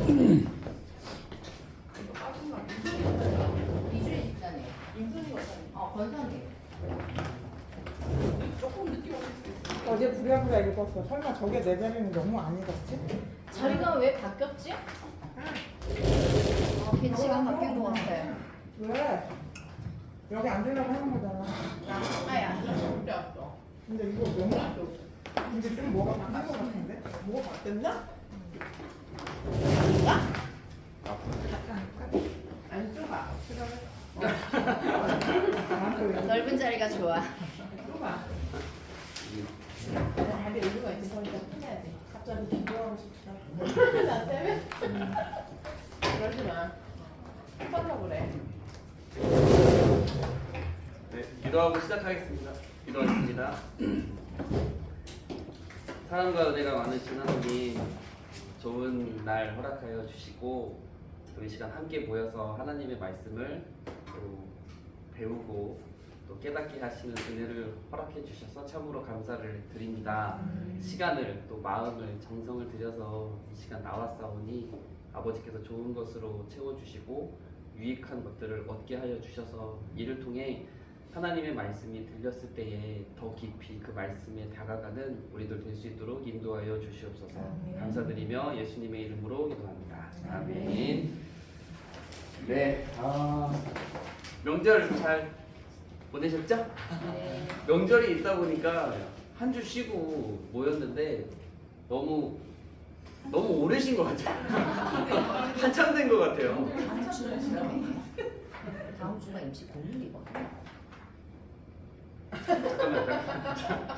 이거 빠진 거 아니야? 이주일 집사님. 인순이가 빠진 권선님. 조금 늦게 왔을 수도 있어. 어제 부랴부랴 읽었어. 설마 저게 내 자리는 너무 아니겠지? 자리가 왜 바뀌었지? 배치가 바뀐 것 같아. 왜? 여기 앉으려고 하는 거잖아. 아예 안 들어서 올 때 왔어. 근데 이거 너무 안 좋아. 근데 좀 뭐가 바뀐 것 같은데? 뭐가 바뀌었나? 안 좁아. 넓은 자리가 좋아. 좁아. 내가 다리 여유가 있는 거니까 편해야지. 갑자기 기도하고 싶다. 나 때문에? 그러지 마. 편하려고 그래. 네, 기도하고 시작하겠습니다. 기도하겠습니다. 사랑과 은혜가 많으신 하나님, 좋은 날 허락하여 주시고 또 이 시간 함께 모여서 하나님의 말씀을 또 배우고 또 깨닫게 하시는 은혜를 허락해 주셔서 참으로 감사를 드립니다. 시간을 또 마음을 정성을 들여서 이 시간 나왔사오니 아버지께서 좋은 것으로 채워주시고 유익한 것들을 얻게 하여 주셔서 이를 통해 하나님의 말씀이 들렸을 때에 더 깊이 그 말씀에 다가가는 우리들 될 수 있도록 인도하여 주시옵소서. 감사드리며 예수님의 이름으로 기도합니다. 아멘. 네, 명절 잘 보내셨죠? 네. 명절이 있다 보니까 한 주 쉬고 모였는데 너무 오래 쉰 것 같아요. 한참 된 것 같아요. 다음 주는 지나네. 다음 주가 MC 공휴일이거든.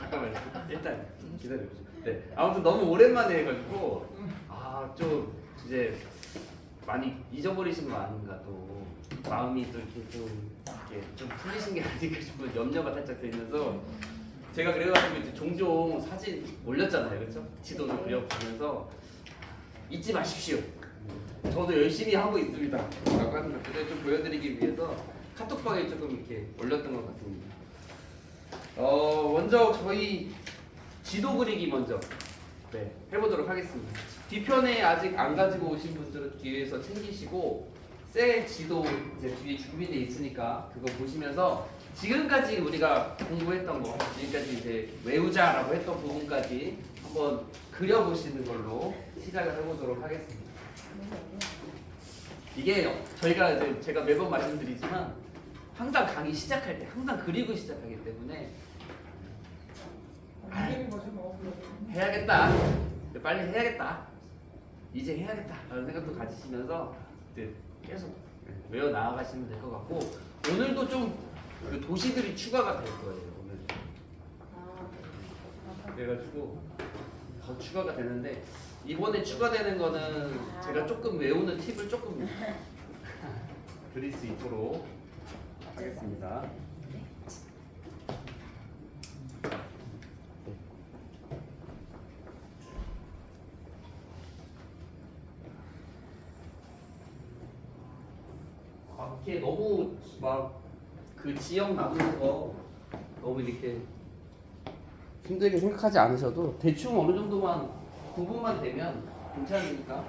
잠깐만요. 일단 기다려보세요. 네, 아무튼 너무 오랜만에 해가지고 좀 이제 많이 잊어버리신 거 아닌가 또 마음이 또 이렇게 좀 풀리신 게 아닌가 싶은 염려가 살짝 들면서 제가 그래가지고 이제 종종 사진 올렸잖아요, 그렇죠? 지도도 그려보면서 잊지 마십시오. 저도 열심히 하고 있습니다. 라고 하는 것들을 좀 보여드리기 위해서 카톡방에 조금 이렇게 올렸던 것 같습니다. 먼저 저희 지도 그리기 먼저 해보도록 하겠습니다. 뒤편에 아직 안 가지고 오신 분들은 뒤에서 챙기시고 새 지도 이제 뒤에 준비되어 있으니까 그거 보시면서 지금까지 우리가 공부했던 거, 지금까지 이제 외우자라고 했던 부분까지 한번 그려보시는 걸로 시작을 해보도록 하겠습니다. 이게 저희가 이제 제가 매번 말씀드리지만 항상 강의 시작할 때 항상 그리고 시작하기 때문에 움직이는 거지 뭐. 해야겠다. 빨리 해야겠다. 이제 해야겠다. 라는 생각도 가지시면서 계속 외워 나아가시면 될 것 같고 오늘도 좀 그 도시들이 추가가 될 거예요. 오늘. 그래가지고 더 추가가 되는데 이번에 추가되는 거는 제가 조금 외우는 팁을 조금 드릴 수 있도록 하겠습니다. 이렇게 너무 막 그 지역 나누면서 너무 이렇게 힘들게 생각하지 않으셔도 대충 어느 정도만 구분만 되면 괜찮으니까.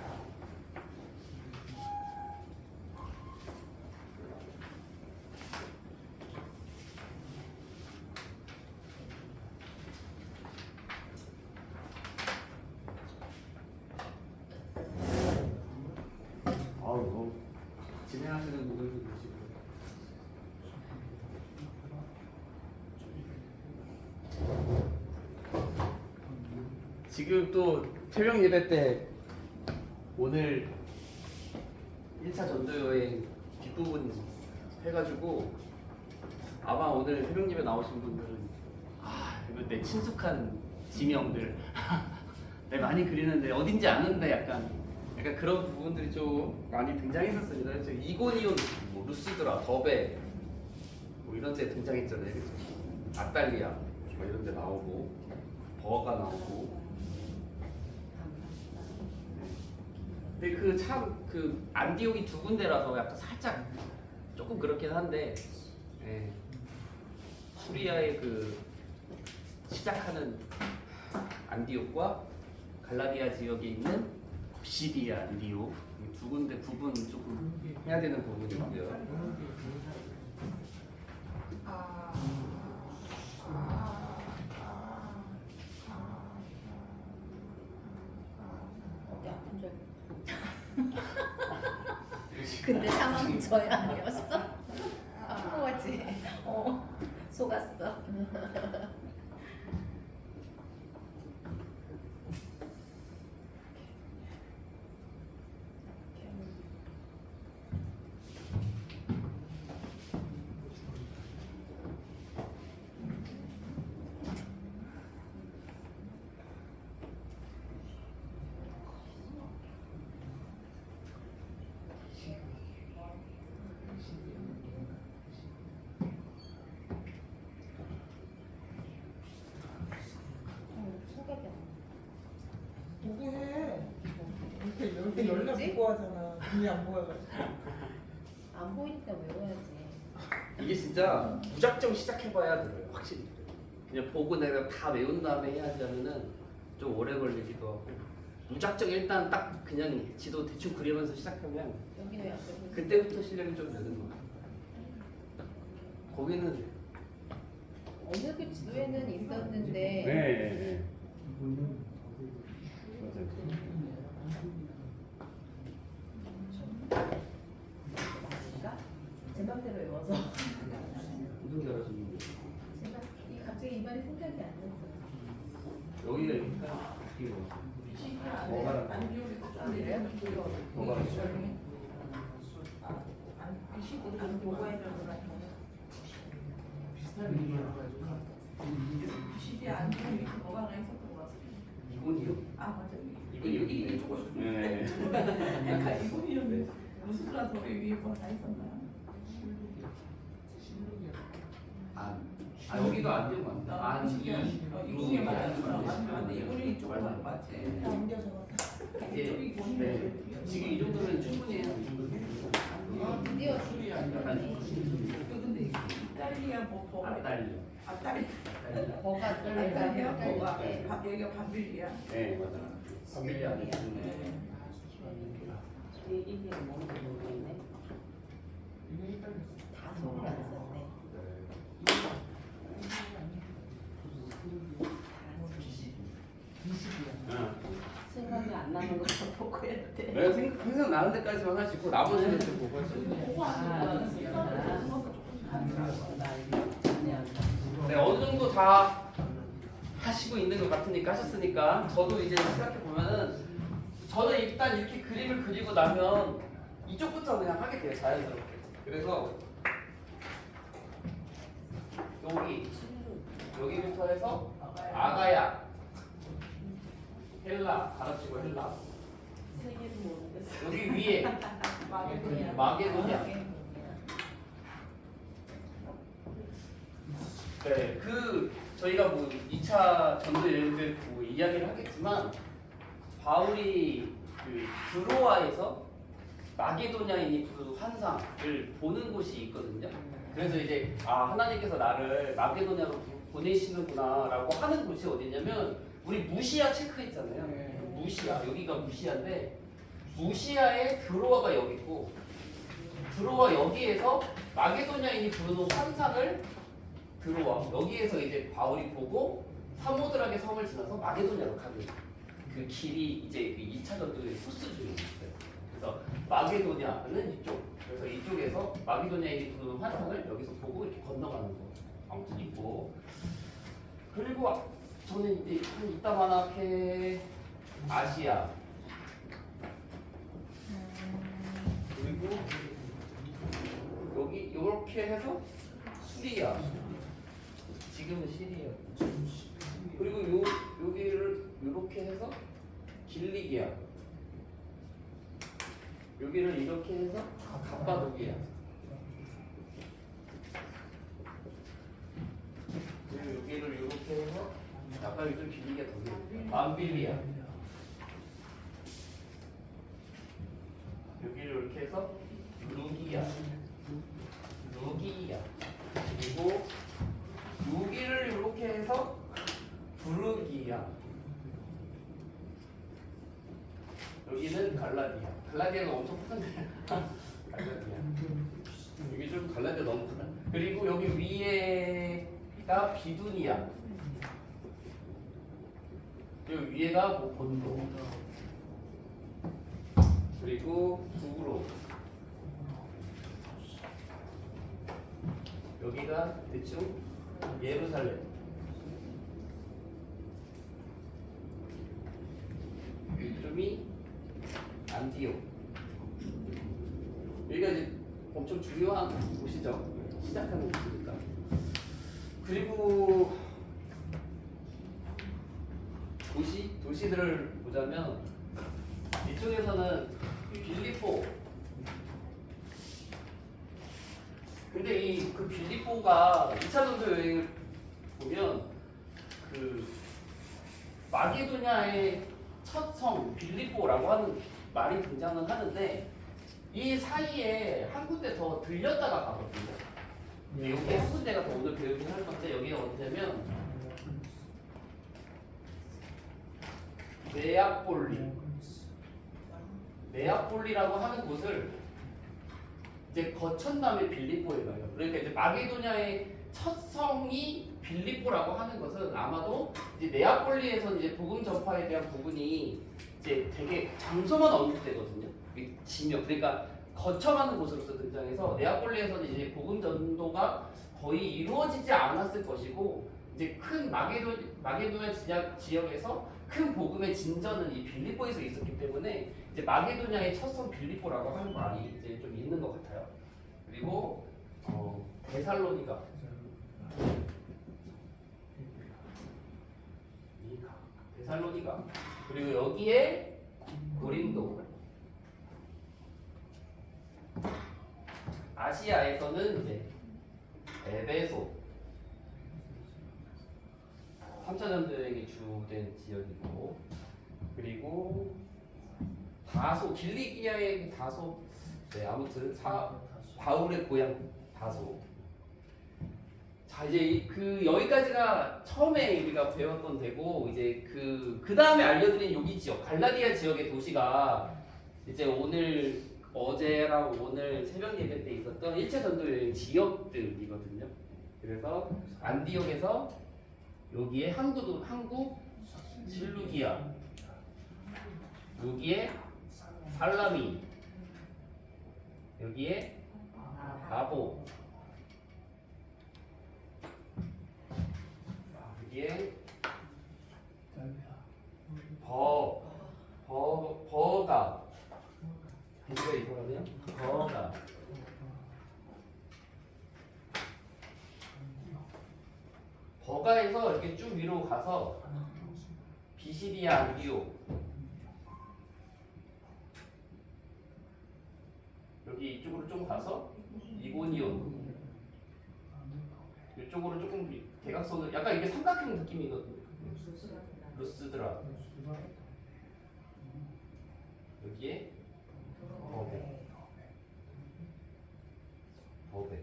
진행하시는 분들도 계시고. 지금 또 새벽 예배 때 오늘 1차 전도여행 뒷부분 해가지고 아마 오늘 새벽 예배 나오신 분들은 이거 내 친숙한 지명들 내가 많이 그리는데 어딘지 아는데 약간 그런 부분들이 좀 많이 등장했었습니다. 그래서 이고니온, 뭐 루시드라, 더베 뭐 이런 데 등장했잖아요. 그래서 아탈리아 뭐 이런 데 나오고 버가 나오고. 근데 그 참 그 안디옥이 두 군데라서 약간 살짝 조금 그렇긴 한데 수리아의 그 시작하는 안디옥과 갈라디아 지역에 있는 obsidian, 리오 이두 군데 구분 조금 해야 되는 부분이 있고요. 어디 아픈 줄. 근데 상황은 저희 아니었어? 아픈 거 같지? 속았어. 생각이 안 누구 해? 이렇게 연락 뭐지? 두고 하잖아. 눈이 안 보여가지고. 나. 안 보이니까 외워야지. 이게 진짜 무작정 시작해봐야 들어요. 확실히. 그냥 보고 내가 다 외운 다음에 해야지 하면은 좀 오래 걸리기도 하고 무작정 일단 딱 그냥 지도 대충 그리면서 시작하면 여기는 약간 그때부터 실력이 좀 느는 거 같아요. 거기는 어느 그 지도에는 있었는데 네. 제가 제 맘대로 외워서 어떻게 알았었는데? 제가 갑자기 이 말이 생각이 안 났어. 여기가 있니까 이게 뭐가 안 그래요? 뭐가 시대 안 좋은 게 뭐가 하나 있었던 것 같아요. 이군이요? 아 맞아. 이군이 여기 이게 있네. 조금. 네. 약간 이분이었는데 무슨 소리 위에 뭐가 있었나? 아 여기가 안 되면 안 돼. 이분이 맞아. 이분이 이쪽으로 맞아. 맞지. 다 옮겨 적었어. 이게 네. 지금 이 정도면 충분해요. 이 정도면. 드디어 약간 근데 딸이야 뭐 뭐가 앞달려. 앞다리 버가 앞다리야 뭐가 네. 여기가 반빌리야. 네 맞아. familia 안에 네. 이게 뭔지 모르겠네. 다 속을 안 썼네. 생각이 안 나는 거 보고 해야 돼. 내가 생각 나는 데까지만 하시고 나머지는 좀 보고 하시고. 네 어느 정도 다 하시고 있는 것 같으니까 하셨으니까 저도 이제 생각해 보면은 저는 일단 이렇게 그림을 그리고 나면 이쪽부터 그냥 하게 돼요 자연스럽게. 그래서 여기부터 해서 아가야 헬라 가르치고 헬라 여기 위에 마게도냐 네, 그 저희가 뭐 2차 전도 여행 때 뭐 이야기를 하겠지만 바울이 그 드로아에서 마게도냐인이 부르는 환상을 보는 곳이 있거든요. 그래서 이제 아 하나님께서 나를 마게도냐로 보내시는구나라고 하는 곳이 어디냐면 우리 무시아 체크했잖아요. 무시아 여기가 무시아인데 무시아에 드로아가 여기 있고 드로아 여기에서 마게도냐인이 부르는 환상을 드로아 여기에서 이제 바울이 보고 사모드락의 섬을 지나서 마게도냐로 가는 그 길이 이제 그 2차 전도의 코스 중에 있어요. 그래서 마게도냐는 이쪽 그래서 이쪽에서 마게도냐인이 부르는 환상을 여기서 보고 이렇게 건너가는 거 아무튼 있고 그리고 저는 이제 한 이따만하게 아시아 그리고 여기 이렇게 해서 시리아 지금은 시리아 그리고 여기를 이렇게 해서 길리기아 여기를 이렇게 해서 갑바도기아 그리고 여기를 이렇게 해서 아까 요즘 길리기아 더 길어 밤빌리아 여기를 이렇게 해서 루기아 그리고 여기를 이렇게 해서 부르기아 여기는 갈라디아가 엄청 크던데. 갈라디아. 여기 좀 갈라디아 너무 크다. 그리고 여기 위에가 비두니아. 그리고 위에가 뭐 본도. 그리고 북으로 여기가 대충 예루살렘. 이름이 안디옥. 여기가 이제 엄청 중요한 곳이죠. 시작하는 곳이니까. 그리고 도시들을 보자면 이쪽에서는 빌립보. 근데 그 빌립보가 2차 전도 여행을 보면 그 마게도냐의 첫 성 빌립보라고 하는 말이 등장은 하는데 이 사이에 한 군데 더 들렸다가 가거든요. 여기 한 군데가 더 오늘 배우긴 할 건데 여기가 어디냐면 네아폴리라고 하는 곳을 이제 거천 다음에 빌립보에 가요. 그러니까 이제 마게도냐의 첫 성이 빌립보라고 하는 것은 아마도 이제 네아폴리에서 이제 복음 전파에 대한 부분이 이제 되게 장소만 언급되거든요. 지명, 그러니까 거쳐가는 곳으로서 등장해서 네아폴리에서는 이제 복음 전도가 거의 이루어지지 않았을 것이고 이제 큰 마게도냐 지역에서 큰 복음의 진전은 이 빌립보에서 있었기 때문에 이제 마게도냐의 첫성 빌립보라고 하는 말이 이제 좀 있는 것 같아요. 그리고 데살로니가 그리고 여기에 고린도. 아시아에서는 이제 에베소 3차 전도 여행이 주된 지역이고 그리고 다소 길리기아의 다소 네 아무튼 바울의 고향 다소. 자 이제 여기까지가 처음에 우리가 배웠던 데고 이제 그 다음에 알려드린 여기 지역 갈라디아 지역의 도시가 이제 어제랑 오늘 새벽 예배 때 있었던 1차 전도 여행 지역들이거든요. 그래서 안디옥에서 여기에 한국 실루기아, 여기에 살라미, 여기에 바보, 여기에 버가 이거 이거라네요. 버가 버가에서 이렇게 쭉 위로 가서 비시디아 안디옥 여기 이쪽으로 좀 가서 이고니온 이쪽으로 조금 대각선을 약간 이게 삼각형 느낌이거든요. 루스드라 여기에 버베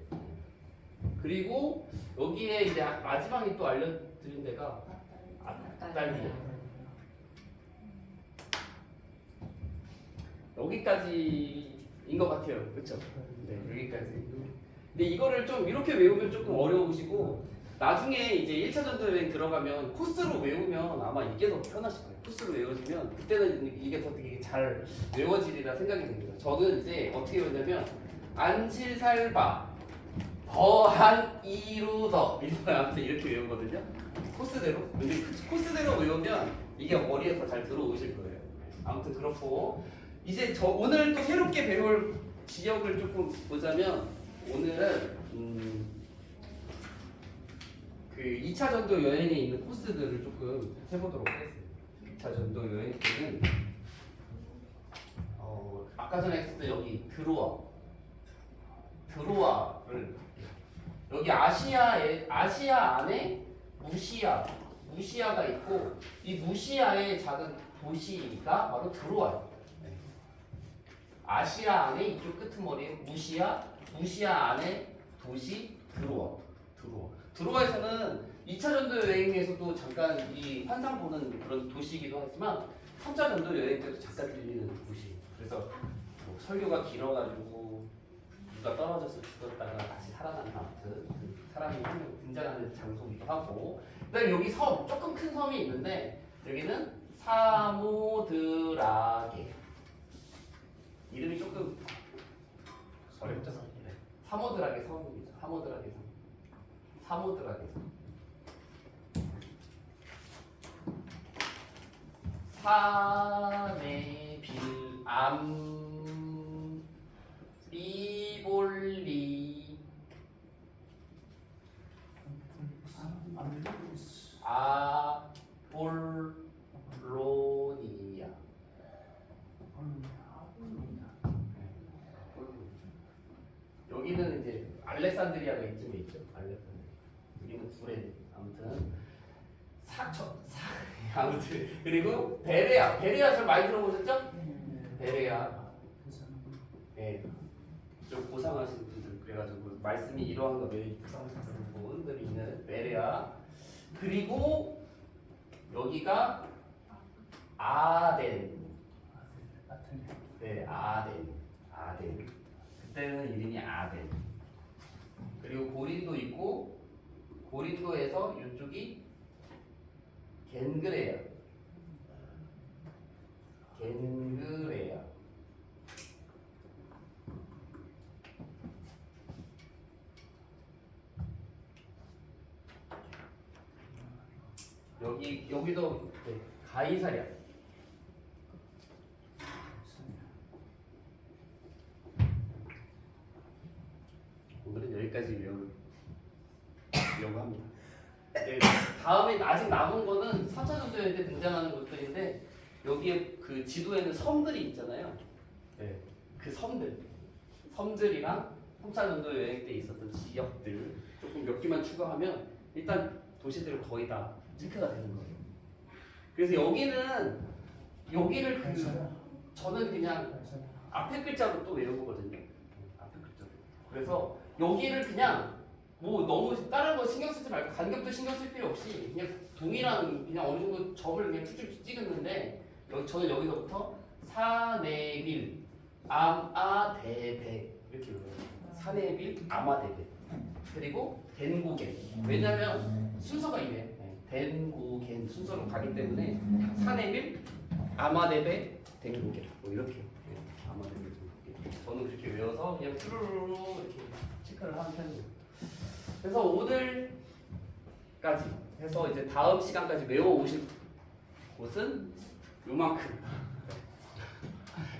그리고 여기에 이제 마지막에 또 알려드린 데가 아탈리아 여기까지인 것 같아요. 그렇죠? 네, 여기까지. 근데 이거를 좀 이렇게 외우면 조금 어려우시고 나중에 이제 1차 전도 여행 들어가면 코스로 외우면 아마 이게 더 편하실 거예요. 코스로 외워지면 그때는 이게 더 되게 잘 외워지리라 생각이 듭니다. 저는 이제 어떻게 외우냐면 안실살바 더한 이루더 아무튼 이렇게 외우거든요. 코스대로. 근데 코스대로 외우면 이게 머리에 더 잘 들어오실 거예요. 아무튼 그렇고 이제 오늘 또 새롭게 배울 지역을 조금 보자면 오늘은 그 2차 전도 여행에 있는 코스들을 조금 해보도록 하겠습니다. 2차 전도 여행 때는 아까 전에 했었던 여기 드로아를 여기 아시아 안에 무시아가 있고 이 무시아의 작은 도시가 바로 드로아예요. 아시아 안에 이쪽 끄트머리에 무시아 안에 도시 드로아에서는 2차 전도 여행에서도 잠깐 이 환상 보는 그런 도시이기도 하지만 3차 전도 여행 때도 잠깐 들리는 도시. 그래서 설교가 길어가지고 누가 떨어져서 죽었다가 다시 살아나는 아무튼 그 사람이 한 명 등장하는 장소이기도 하고 그다음에 여기 섬 조금 큰 섬이 있는데 여기는 사모드라게 이름이 조금 어렵죠? 네. 사모드라게 섬입니다. 사모드라게 섬. 사모드라게 섬. 사네 빌암 비볼리 아볼로니아 여기는 이제 알렉산드리아가 이쯤에 있죠. 알렉산드리아. 여기는 구레네. 아무튼 아무튼 그리고 베레아 잘 많이 들어보셨죠? 베레아. 네. 좀 고상하신 분들 그래가지고 말씀이 이러한 거 매우 고상하신 분들이 있는 베레아. 그리고 여기가 아덴. 네, 아덴. 그때는 이름이 아덴. 그리고 고린도 있고 고린도에서 이쪽이 겐그레아. 여기도 네, 가이사랴. 오늘은 여기까지 외우려고 합니다. 네, 다음에 아직 남은 거는 4차 전도 여행 때 등장하는 것들인데 여기에 그 지도에는 섬들이 있잖아요. 네, 그 섬들이랑 3차 전도 여행 때 있었던 지역들 조금 몇 개만 추가하면 일단 도시들 거의 다 체크가 되는 거예요. 그래서 여기를 저는 그냥 앞에 글자로 또 외우거든요. 앞에 글자로. 그래서 여기를 그냥 뭐 너무 다른 거 신경 쓰지 말고 간격도 신경 쓸 필요 없이 그냥 동이랑 그냥 어느 정도 점을 그냥 쭉쭉 찍었는데 저는 여기서부터 사네빌 암아대백 이렇게 외워요. 사네빌 암아대백 그리고 덴고겐 왜냐면 순서가 이래. 덴고겐 순서로 가기 때문에 사네빌 아마데베 덴고겐 뭐 이렇게 아마데베 덴고겐 저는 그렇게 외워서 그냥 쭈루루루 이렇게 체크를 하는 편이에요. 그래서 오늘까지 해서 이제 다음 시간까지 외워오실 곳은 요만큼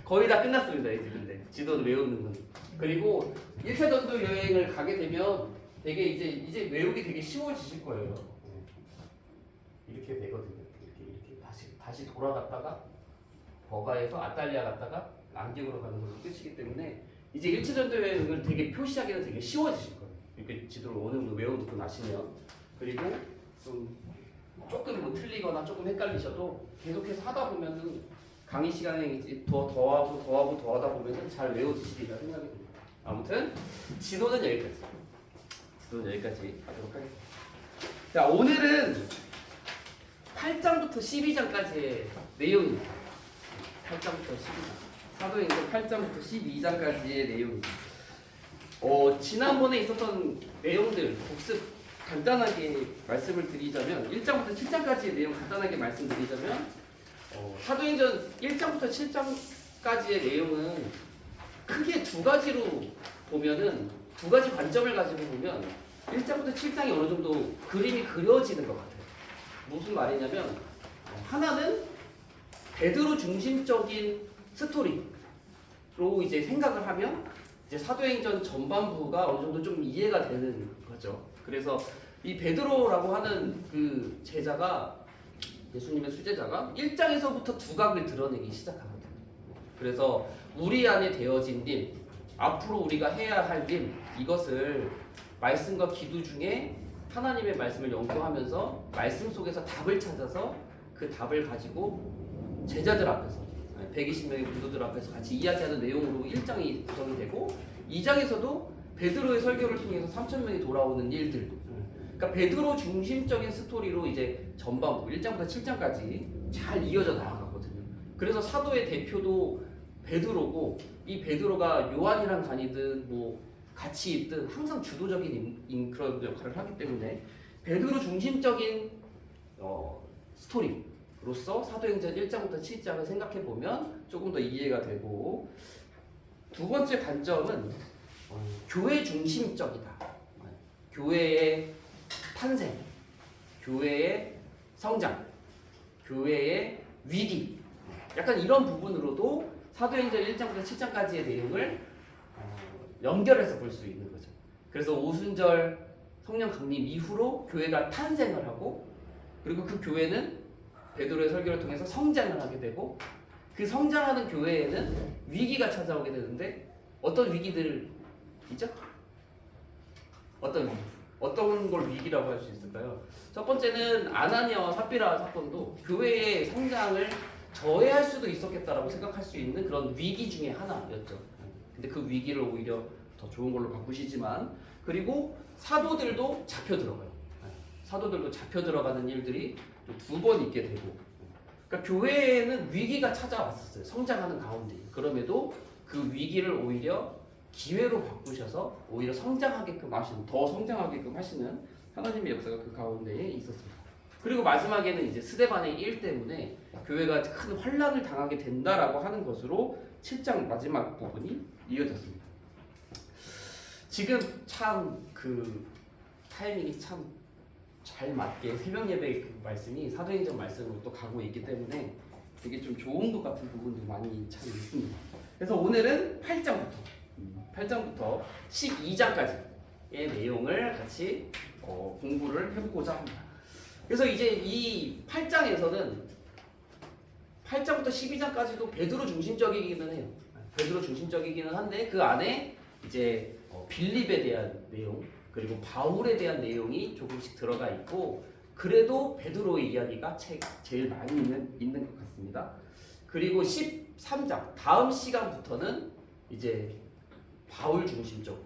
거의 다 끝났습니다. 이제 근데 지도를 외우는 건 그리고 1차 전도 여행을 가게 되면 되게 이제 외우기 되게 쉬워지실 거예요. 이렇게 되거든요. 이렇게 다시 돌아갔다가 버가에서 아탈리아 갔다가 랑갱으로 가는 걸로 끝이기 때문에 이제 1차 전도 여행을 되게 표시하기는 되게 쉬워지실 거예요. 이렇게 지도를 어느 정도 외워놓고 나시면 그리고 좀 조금 뭐 틀리거나 조금 헷갈리셔도 계속해서 하다 보면은 강의 시간에 이제 더 하다 보면은 잘 외워지시리라 생각이 듭니다. 아무튼 지도는 여기까지 하도록 하겠습니다. 자 오늘은 8장부터 12장까지의 내용입니다. 8장부터 12장. 사도행전 8장부터 12장까지의 내용입니다. 지난번에 있었던 내용들 복습 간단하게 말씀을 드리자면 1장부터 7장까지의 내용 간단하게 말씀드리자면 사도행전 1장부터 7장까지의 내용은 크게 두 가지로 보면은 두 가지 관점을 가지고 보면 1장부터 7장이 어느 정도 그림이 그려지는 것 같아요. 무슨 말이냐면 하나는 베드로 중심적인 스토리로 이제 생각을 하면 이제 사도행전 전반부가 어느 정도 좀 이해가 되는 거죠. 그래서 이 베드로라고 하는 그 제자가 예수님의 수제자가 1장에서부터 두각을 드러내기 시작하거든요. 그래서 우리 안에 되어진 일, 앞으로 우리가 해야 할 일, 이것을 말씀과 기도 중에 하나님의 말씀을 연구하면서 말씀 속에서 답을 찾아서 그 답을 가지고 제자들 앞에서 120명의 문도들 앞에서 같이 이야기하는 내용으로 1장이 구성이 되고 2장에서도 베드로의 설교를 통해서 3,000명이 돌아오는 일들 그러니까 베드로 중심적인 스토리로 이제 전반부 1장부터 7장까지 잘 이어져 나아가거든요. 그래서 사도의 대표도 베드로고 이 베드로가 요한이랑 다니든 뭐 같이 있든 항상 주도적인 그런 역할을 하기 때문에 베드로 중심적인 스토리로서 사도행전 1장부터 7장을 생각해 보면 조금 더 이해가 되고, 두 번째 관점은 교회 중심적이다. 교회의 탄생, 교회의 성장, 교회의 위기, 약간 이런 부분으로도 사도행전 1장부터 7장까지의 내용을 연결해서 볼 수 있는 거죠. 그래서 오순절 성령 강림 이후로 교회가 탄생을 하고, 그리고 그 교회는 베드로의 설교를 통해서 성장을 하게 되고, 그 성장하는 교회에는 위기가 찾아오게 되는데, 어떤 위기들이죠? 어떤 걸 위기라고 할 수 있을까요? 첫 번째는 아나니아와 삽비라 사건도 교회의 성장을 저해할 수도 있었겠다라고 생각할 수 있는 그런 위기 중에 하나였죠. 근데 그 위기를 오히려 더 좋은 걸로 바꾸시지만, 그리고 사도들도 잡혀 들어가요. 사도들도 잡혀 들어가는 일들이 두 번 있게 되고, 그러니까 교회에는 위기가 찾아왔었어요. 성장하는 가운데. 그럼에도 그 위기를 오히려 기회로 바꾸셔서 오히려 성장하게끔 하시는, 더 성장하게끔 하시는 하나님의 역사가 그 가운데에 있었습니다. 그리고 마지막에는 이제 스데반의 일 때문에 교회가 큰 환란을 당하게 된다라고 하는 것으로 7장 마지막 부분이 이어졌습니다. 지금 참 그 타이밍이 참 잘 맞게 새벽 예배 그 말씀이 사도행전 말씀으로 또 가고 있기 때문에 되게 좀 좋은 것 같은 부분도 많이 참 있습니다. 그래서 오늘은 8장부터 12장까지의 내용을 같이 공부를 해보고자 합니다. 그래서 이제 이 8장에서는 8장부터 12장까지도 베드로 중심적이기는 해요. 베드로 중심적이기는 한데 그 안에 이제 빌립에 대한 내용, 그리고 바울에 대한 내용이 조금씩 들어가 있고, 그래도 베드로의 이야기가 제일 많이 있는 것 같습니다. 그리고 13장 다음 시간부터는 이제 바울 중심적으로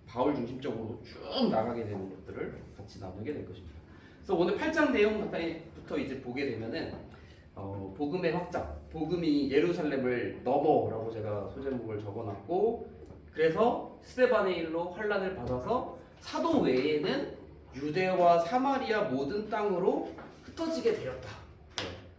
바울 중심적으로 쭉 나가게 되는 것들을 같이 나누게 될 것입니다. 그래서 오늘 8장 내용부터 이제 보게 되면은 복음의 확장, 복음이 예루살렘을 넘어라고 제가 소제목을 적어놨고, 그래서 스데반의 일로 환란을 받아서 사도 외에는 유대와 사마리아 모든 땅으로 흩어지게 되었다.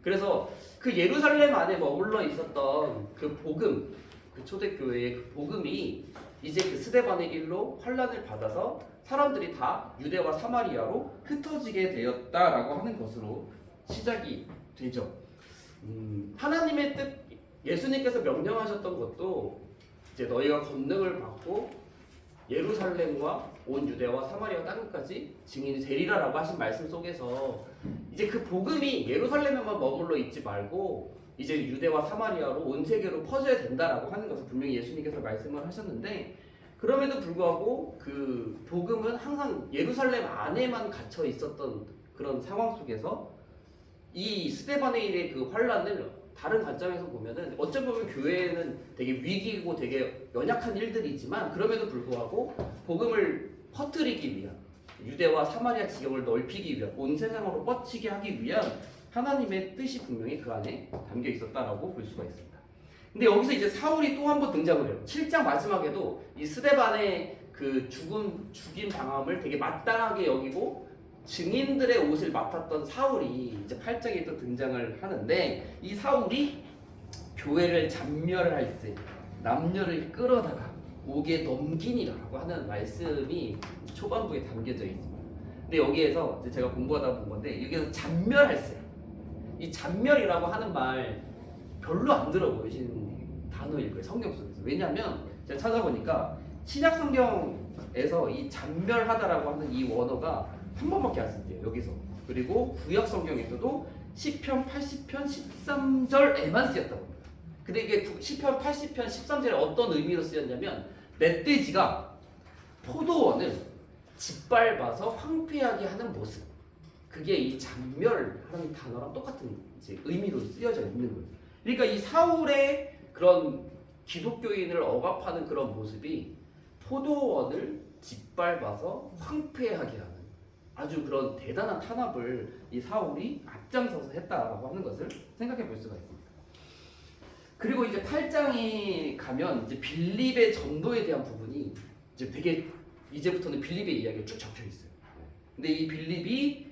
그래서 그 예루살렘 안에 머물러 있었던 그 복음, 그 초대교회의 그 복음이 이제 그 스데반의 일로 환란을 받아서 사람들이 다 유대와 사마리아로 흩어지게 되었다라고 하는 것으로 시작이 되죠. 하나님의 뜻, 예수님께서 명령하셨던 것도 이제 너희가 권능을 받고 예루살렘과 온 유대와 사마리아 땅까지 증인이 되리라라고 하신 말씀 속에서 이제 그 복음이 예루살렘에만 머물러 있지 말고 이제 유대와 사마리아로 온 세계로 퍼져야 된다라고 하는 것을 분명히 예수님께서 말씀을 하셨는데, 그럼에도 불구하고 그 복음은 항상 예루살렘 안에만 갇혀 있었던 그런 상황 속에서 이 스데반의 일의 그 환란을 다른 관점에서 보면은 어찌 보면 교회는 되게 위기고 되게 연약한 일들이지만, 그럼에도 불구하고 복음을 퍼뜨리기 위한, 유대와 사마리아 지역을 넓히기 위한, 온 세상으로 뻗치게 하기 위한 하나님의 뜻이 분명히 그 안에 담겨 있었다라고 볼 수가 있습니다. 근데 여기서 이제 사울이 또 한 번 등장을 해요. 7장 마지막에도 이 스데반의 그 죽임 당함을 되게 마땅하게 여기고 증인들의 옷을 맡았던 사울이 이제 8장에 또 등장을 하는데, 이 사울이 교회를 잔멸할 때 남녀를 끌어다가 옥에 넘기니라고 하는 말씀이 초반부에 담겨져 있습니다. 근데 여기에서 이제 제가 공부하다 본 건데, 여기서 잔멸할세, 이 잔멸이라고 하는 말 별로 안 들어보이시는 단어일 거예요, 성경 속에서. 왜냐하면 제가 찾아보니까 신약 성경에서 이 잔멸하다라고 하는 이 원어가 한 번밖에 안 쓴대요, 여기서. 그리고 구약 성경에서도 시편 80편 13절에만 쓰였다고 합니다. 근데 이게 시편 80편 13절에 어떤 의미로 쓰였냐면, 멧돼지가 포도원을 짓밟아서 황폐하게 하는 모습, 그게 이 잔멸하는 단어랑 똑같은 이제 의미로 쓰여져 있는 거예요. 그러니까 이 사울의 그런 기독교인을 억압하는 그런 모습이 포도원을 짓밟아서 황폐하게 하는 아주 그런 대단한 탄압을 이 사울이 앞장서서 했다라고 하는 것을 생각해 볼 수가 있습니다. 그리고 이제 8장에 가면 이제 빌립의 전도에 대한 부분이 이제 되게 이제부터는 빌립의 이야기가 쭉 적혀 있어요. 근데 이 빌립이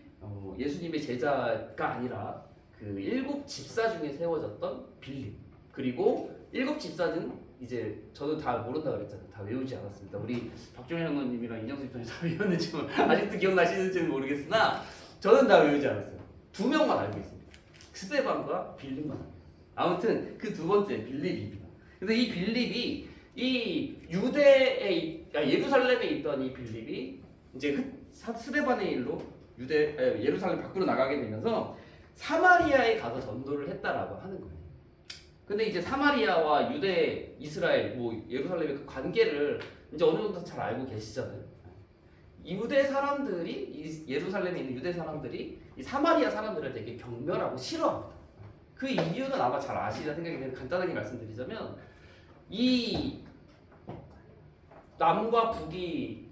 예수님의 제자가 아니라 그 7 집사 중에 세워졌던 빌립. 그리고 7 집사는 이제 저는 다 모른다 그랬잖아요. 다 외우지 않았습니다. 우리 박종현 장로님이랑 이정수 집사님 다 외웠는지 아직도 기억나시는지는 모르겠으나 저는 다 외우지 않았어요. 2명만 알고 있습니다. 스데반과 빌립만 알고 있어요. 아무튼 그 두 번째 빌립입니다. 그래서 이 빌립이 이 예루살렘에 있던 이 빌립이 이제 스데반의 일로 예루살렘 밖으로 나가게 되면서 사마리아에 가서 전도를 했다라고 하는 거예요. 근데 이제 사마리아와 유대, 이스라엘, 예루살렘의 그 관계를 이제 어느 정도 잘 알고 계시잖아요. 유대 사람들이 예루살렘에 있는 유대 사람들이 이 사마리아 사람들을 되게 경멸하고 싫어합니다. 그 이유는 아마 잘 아시리라 생각이 드는데 간단하게 말씀드리자면 이 남과 북이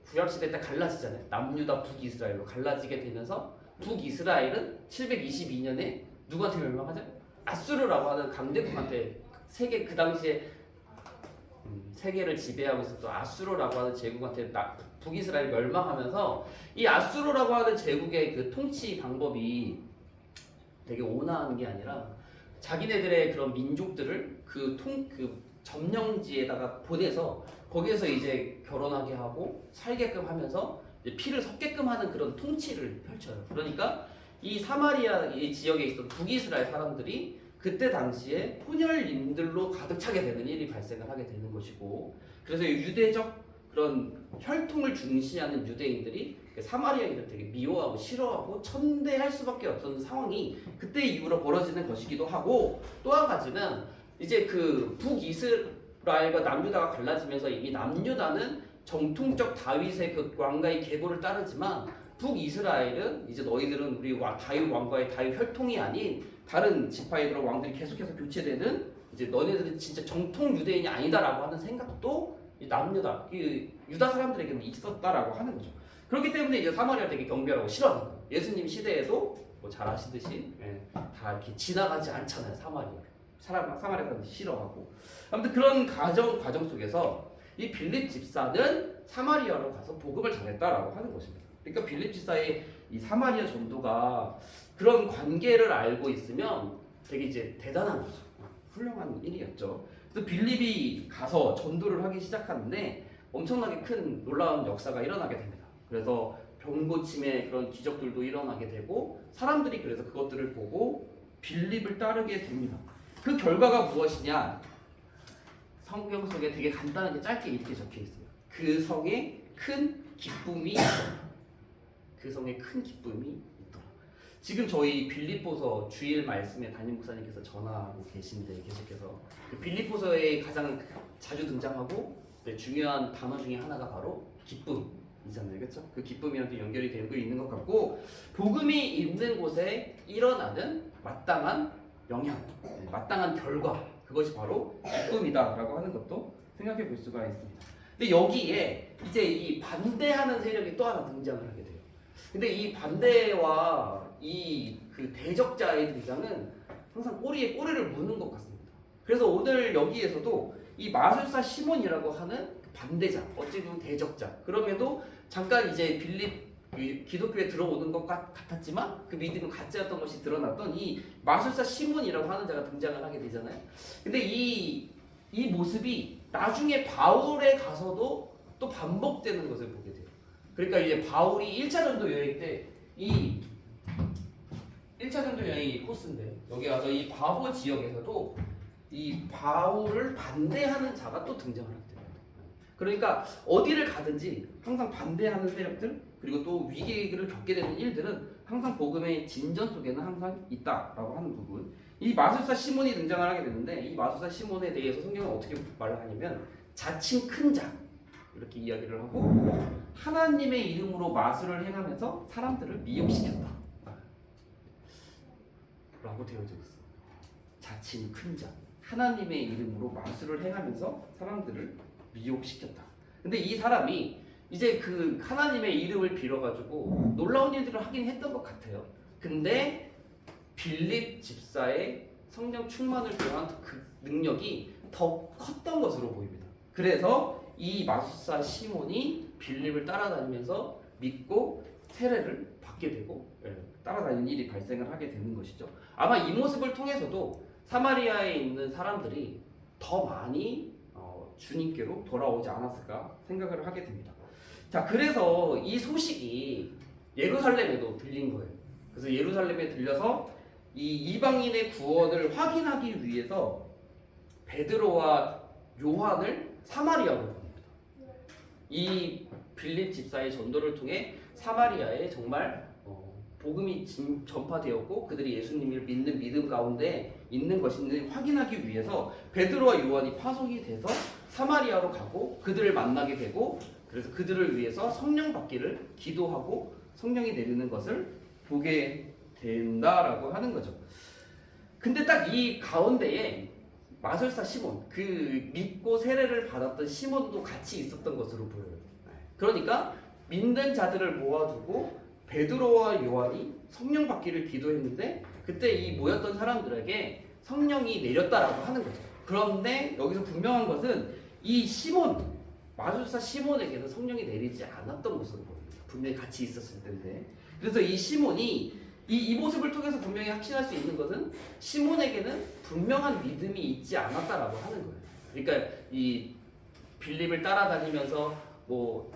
구약시대 때 갈라지잖아요. 남유다 북이스라엘로 갈라지게 되면서 북이스라엘은 722년에 누구한테 멸망하죠? 아수르라고 하는 강대국한테 그 당시에 세계를 지배하고 있었던 아수르라고 하는 제국한테 북이스라엘이 멸망하면서 이 아수르라고 하는 제국의 그 통치 방법이 되게 온화한 게 아니라 자기네들의 그런 민족들을 그 점령지에다가 보내서 거기에서 이제 결혼하게 하고 살게끔 하면서 이제 피를 섞게끔 하는 그런 통치를 펼쳐요. 그러니까 이 사마리아 이 지역에 있던 북이스라엘 사람들이 그때 당시에 혼혈인들로 가득 차게 되는 일이 발생을 하게 되는 것이고, 그래서 유대적 그런 혈통을 중시하는 유대인들이 사마리아인을 되게 미워하고 싫어하고 천대할 수밖에 없었던 상황이 그때 이후로 벌어지는 것이기도 하고, 또 한 가지는 이제 그 북이스라엘과 남유다가 갈라지면서 이미 남유다는 정통적 다윗의 그 왕가의 계보를 따르지만 북이스라엘은 이제 너희들은 우리 다윗 왕과의 다윗 혈통이 아닌 다른 지파에 들어 왕들이 계속해서 교체되는 이제 너네들은 진짜 정통 유대인이 아니다라고 하는 생각도 남유다, 유다 사람들에게는 있었다라고 하는 거죠. 그렇기 때문에 이제 사마리아를 되게 경멸하고 싫어하는 거예요. 예수님 시대에도 뭐 잘 아시듯이 다 이렇게 지나가지 않잖아요. 사마리아 사람들이 싫어하고. 아무튼 그런 과정 속에서 이 빌립 집사는 사마리아로 가서 복음을 전했다라고 하는 것입니다. 그러니까 빌립 집사의 이 사마리아 전도가 그런 관계를 알고 있으면 되게 이제 대단한 거죠. 훌륭한 일이었죠. 그래서 빌립이 가서 전도를 하기 시작하는데 엄청나게 큰 놀라운 역사가 일어나게 됩니다. 그래서 병 고침의 그런 기적들도 일어나게 되고 사람들이 그래서 그것들을 보고 빌립을 따르게 됩니다. 그 결과가 무엇이냐? 성경 속에 되게 간단하게 짧게 이렇게 적혀 있어요. 그 성에 큰 기쁨이 있더라. 그 성에 큰 기쁨이 있더라. 지금 저희 빌립보서 주일 말씀에 담임 목사님께서 전하고 계신데 계속해서 그 빌립보서에 가장 자주 등장하고 중요한 단어 중에 하나가 바로 기쁨이잖아요, 그렇죠? 그 기쁨이랑 연결이 되고 있는 것 같고, 복음이 있는 곳에 일어나는 마땅한 영향, 마땅한 결과, 그것이 바로 기쁨이다라고 하는 것도 생각해 볼 수가 있습니다. 근데 여기에 이제 이 반대하는 세력이 또 하나 등장을 하게 돼요. 근데 이 반대와 이 그 대적자의 등장은 항상 꼬리에 꼬리를 무는 것 같습니다. 그래서 오늘 여기에서도 이 마술사 시몬이라고 하는 반대자, 어찌 보면 대적자, 그럼에도 잠깐 이제 빌립 기독교에 들어오는 것 같았지만 그 믿음은 가짜였던 것이 드러났던 이 마술사 시몬이라고 하는 자가 등장을 하게 되잖아요. 근데 이 모습이 나중에 바울에 가서도 또 반복되는 것을 보게 돼요. 그러니까 이제 바울이 1차 전도 여행 때 이 1차 전도 여행이 코스인데 여기 와서 이 바보 지역에서도 이 바울을 반대하는 자가 또 등장을 하게 돼요. 그러니까 어디를 가든지 항상 반대하는 세력들, 그리고 또 위기를 겪게 되는 일들은 항상 복음의 진전 속에는 항상 있다라고 하는 부분. 이 마술사 시몬이 등장을 하게 되는데 이 마술사 시몬에 대해서 성경은 어떻게 말을 하냐면 자칭 큰 자 이렇게 이야기를 하고 하나님의 이름으로 마술을 행하면서 사람들을 미혹시켰다 라고 되어져 있어요. 자칭 큰 자, 하나님의 이름으로 마술을 행하면서 사람들을 미혹시켰다. 근데 이 사람이 이제 그 하나님의 이름을 빌어가지고 놀라운 일들을 하긴 했던 것 같아요. 근데 빌립 집사의 성령 충만을 대한 그 능력이 더 컸던 것으로 보입니다. 그래서 이 마술사 시몬이 빌립을 따라다니면서 믿고 세례를 받게 되고 따라다니는 일이 발생을 하게 되는 것이죠. 아마 이 모습을 통해서도 사마리아에 있는 사람들이 더 많이 주님께로 돌아오지 않았을까 생각을 하게 됩니다. 자, 그래서 이 소식이 예루살렘에도 들린 거예요. 그래서 예루살렘에 들려서 이 이방인의 구원을 확인하기 위해서 베드로와 요한을 사마리아로 보냅니다. 이 빌립 집사의 전도를 통해 사마리아에 정말 복음이 전파되었고 그들이 예수님을 믿는 믿음 가운데 있는 것인지 확인하기 위해서 베드로와 요한이 파송이 돼서 사마리아로 가고 그들을 만나게 되고 그래서 그들을 위해서 성령 받기를 기도하고 성령이 내리는 것을 보게 된다라고 하는 거죠. 근데 딱 이 가운데에 마술사 시몬, 그 믿고 세례를 받았던 시몬도 같이 있었던 것으로 보여요. 그러니까 믿는 자들을 모아두고 베드로와 요한이 성령 받기를 기도했는데 그때 이 모였던 사람들에게 성령이 내렸다라고 하는 거죠. 그런데 여기서 분명한 것은 이 시몬, 마술사 시몬에게는 성령이 내리지 않았던 것으로 보입니다. 분명히 같이 있었을 텐데. 그래서 이 시몬이 이 모습을 통해서 분명히 확신할 수 있는 것은 시몬에게는 분명한 믿음이 있지 않았다라고 하는 거예요. 그러니까 이 빌립을 따라다니면서 뭐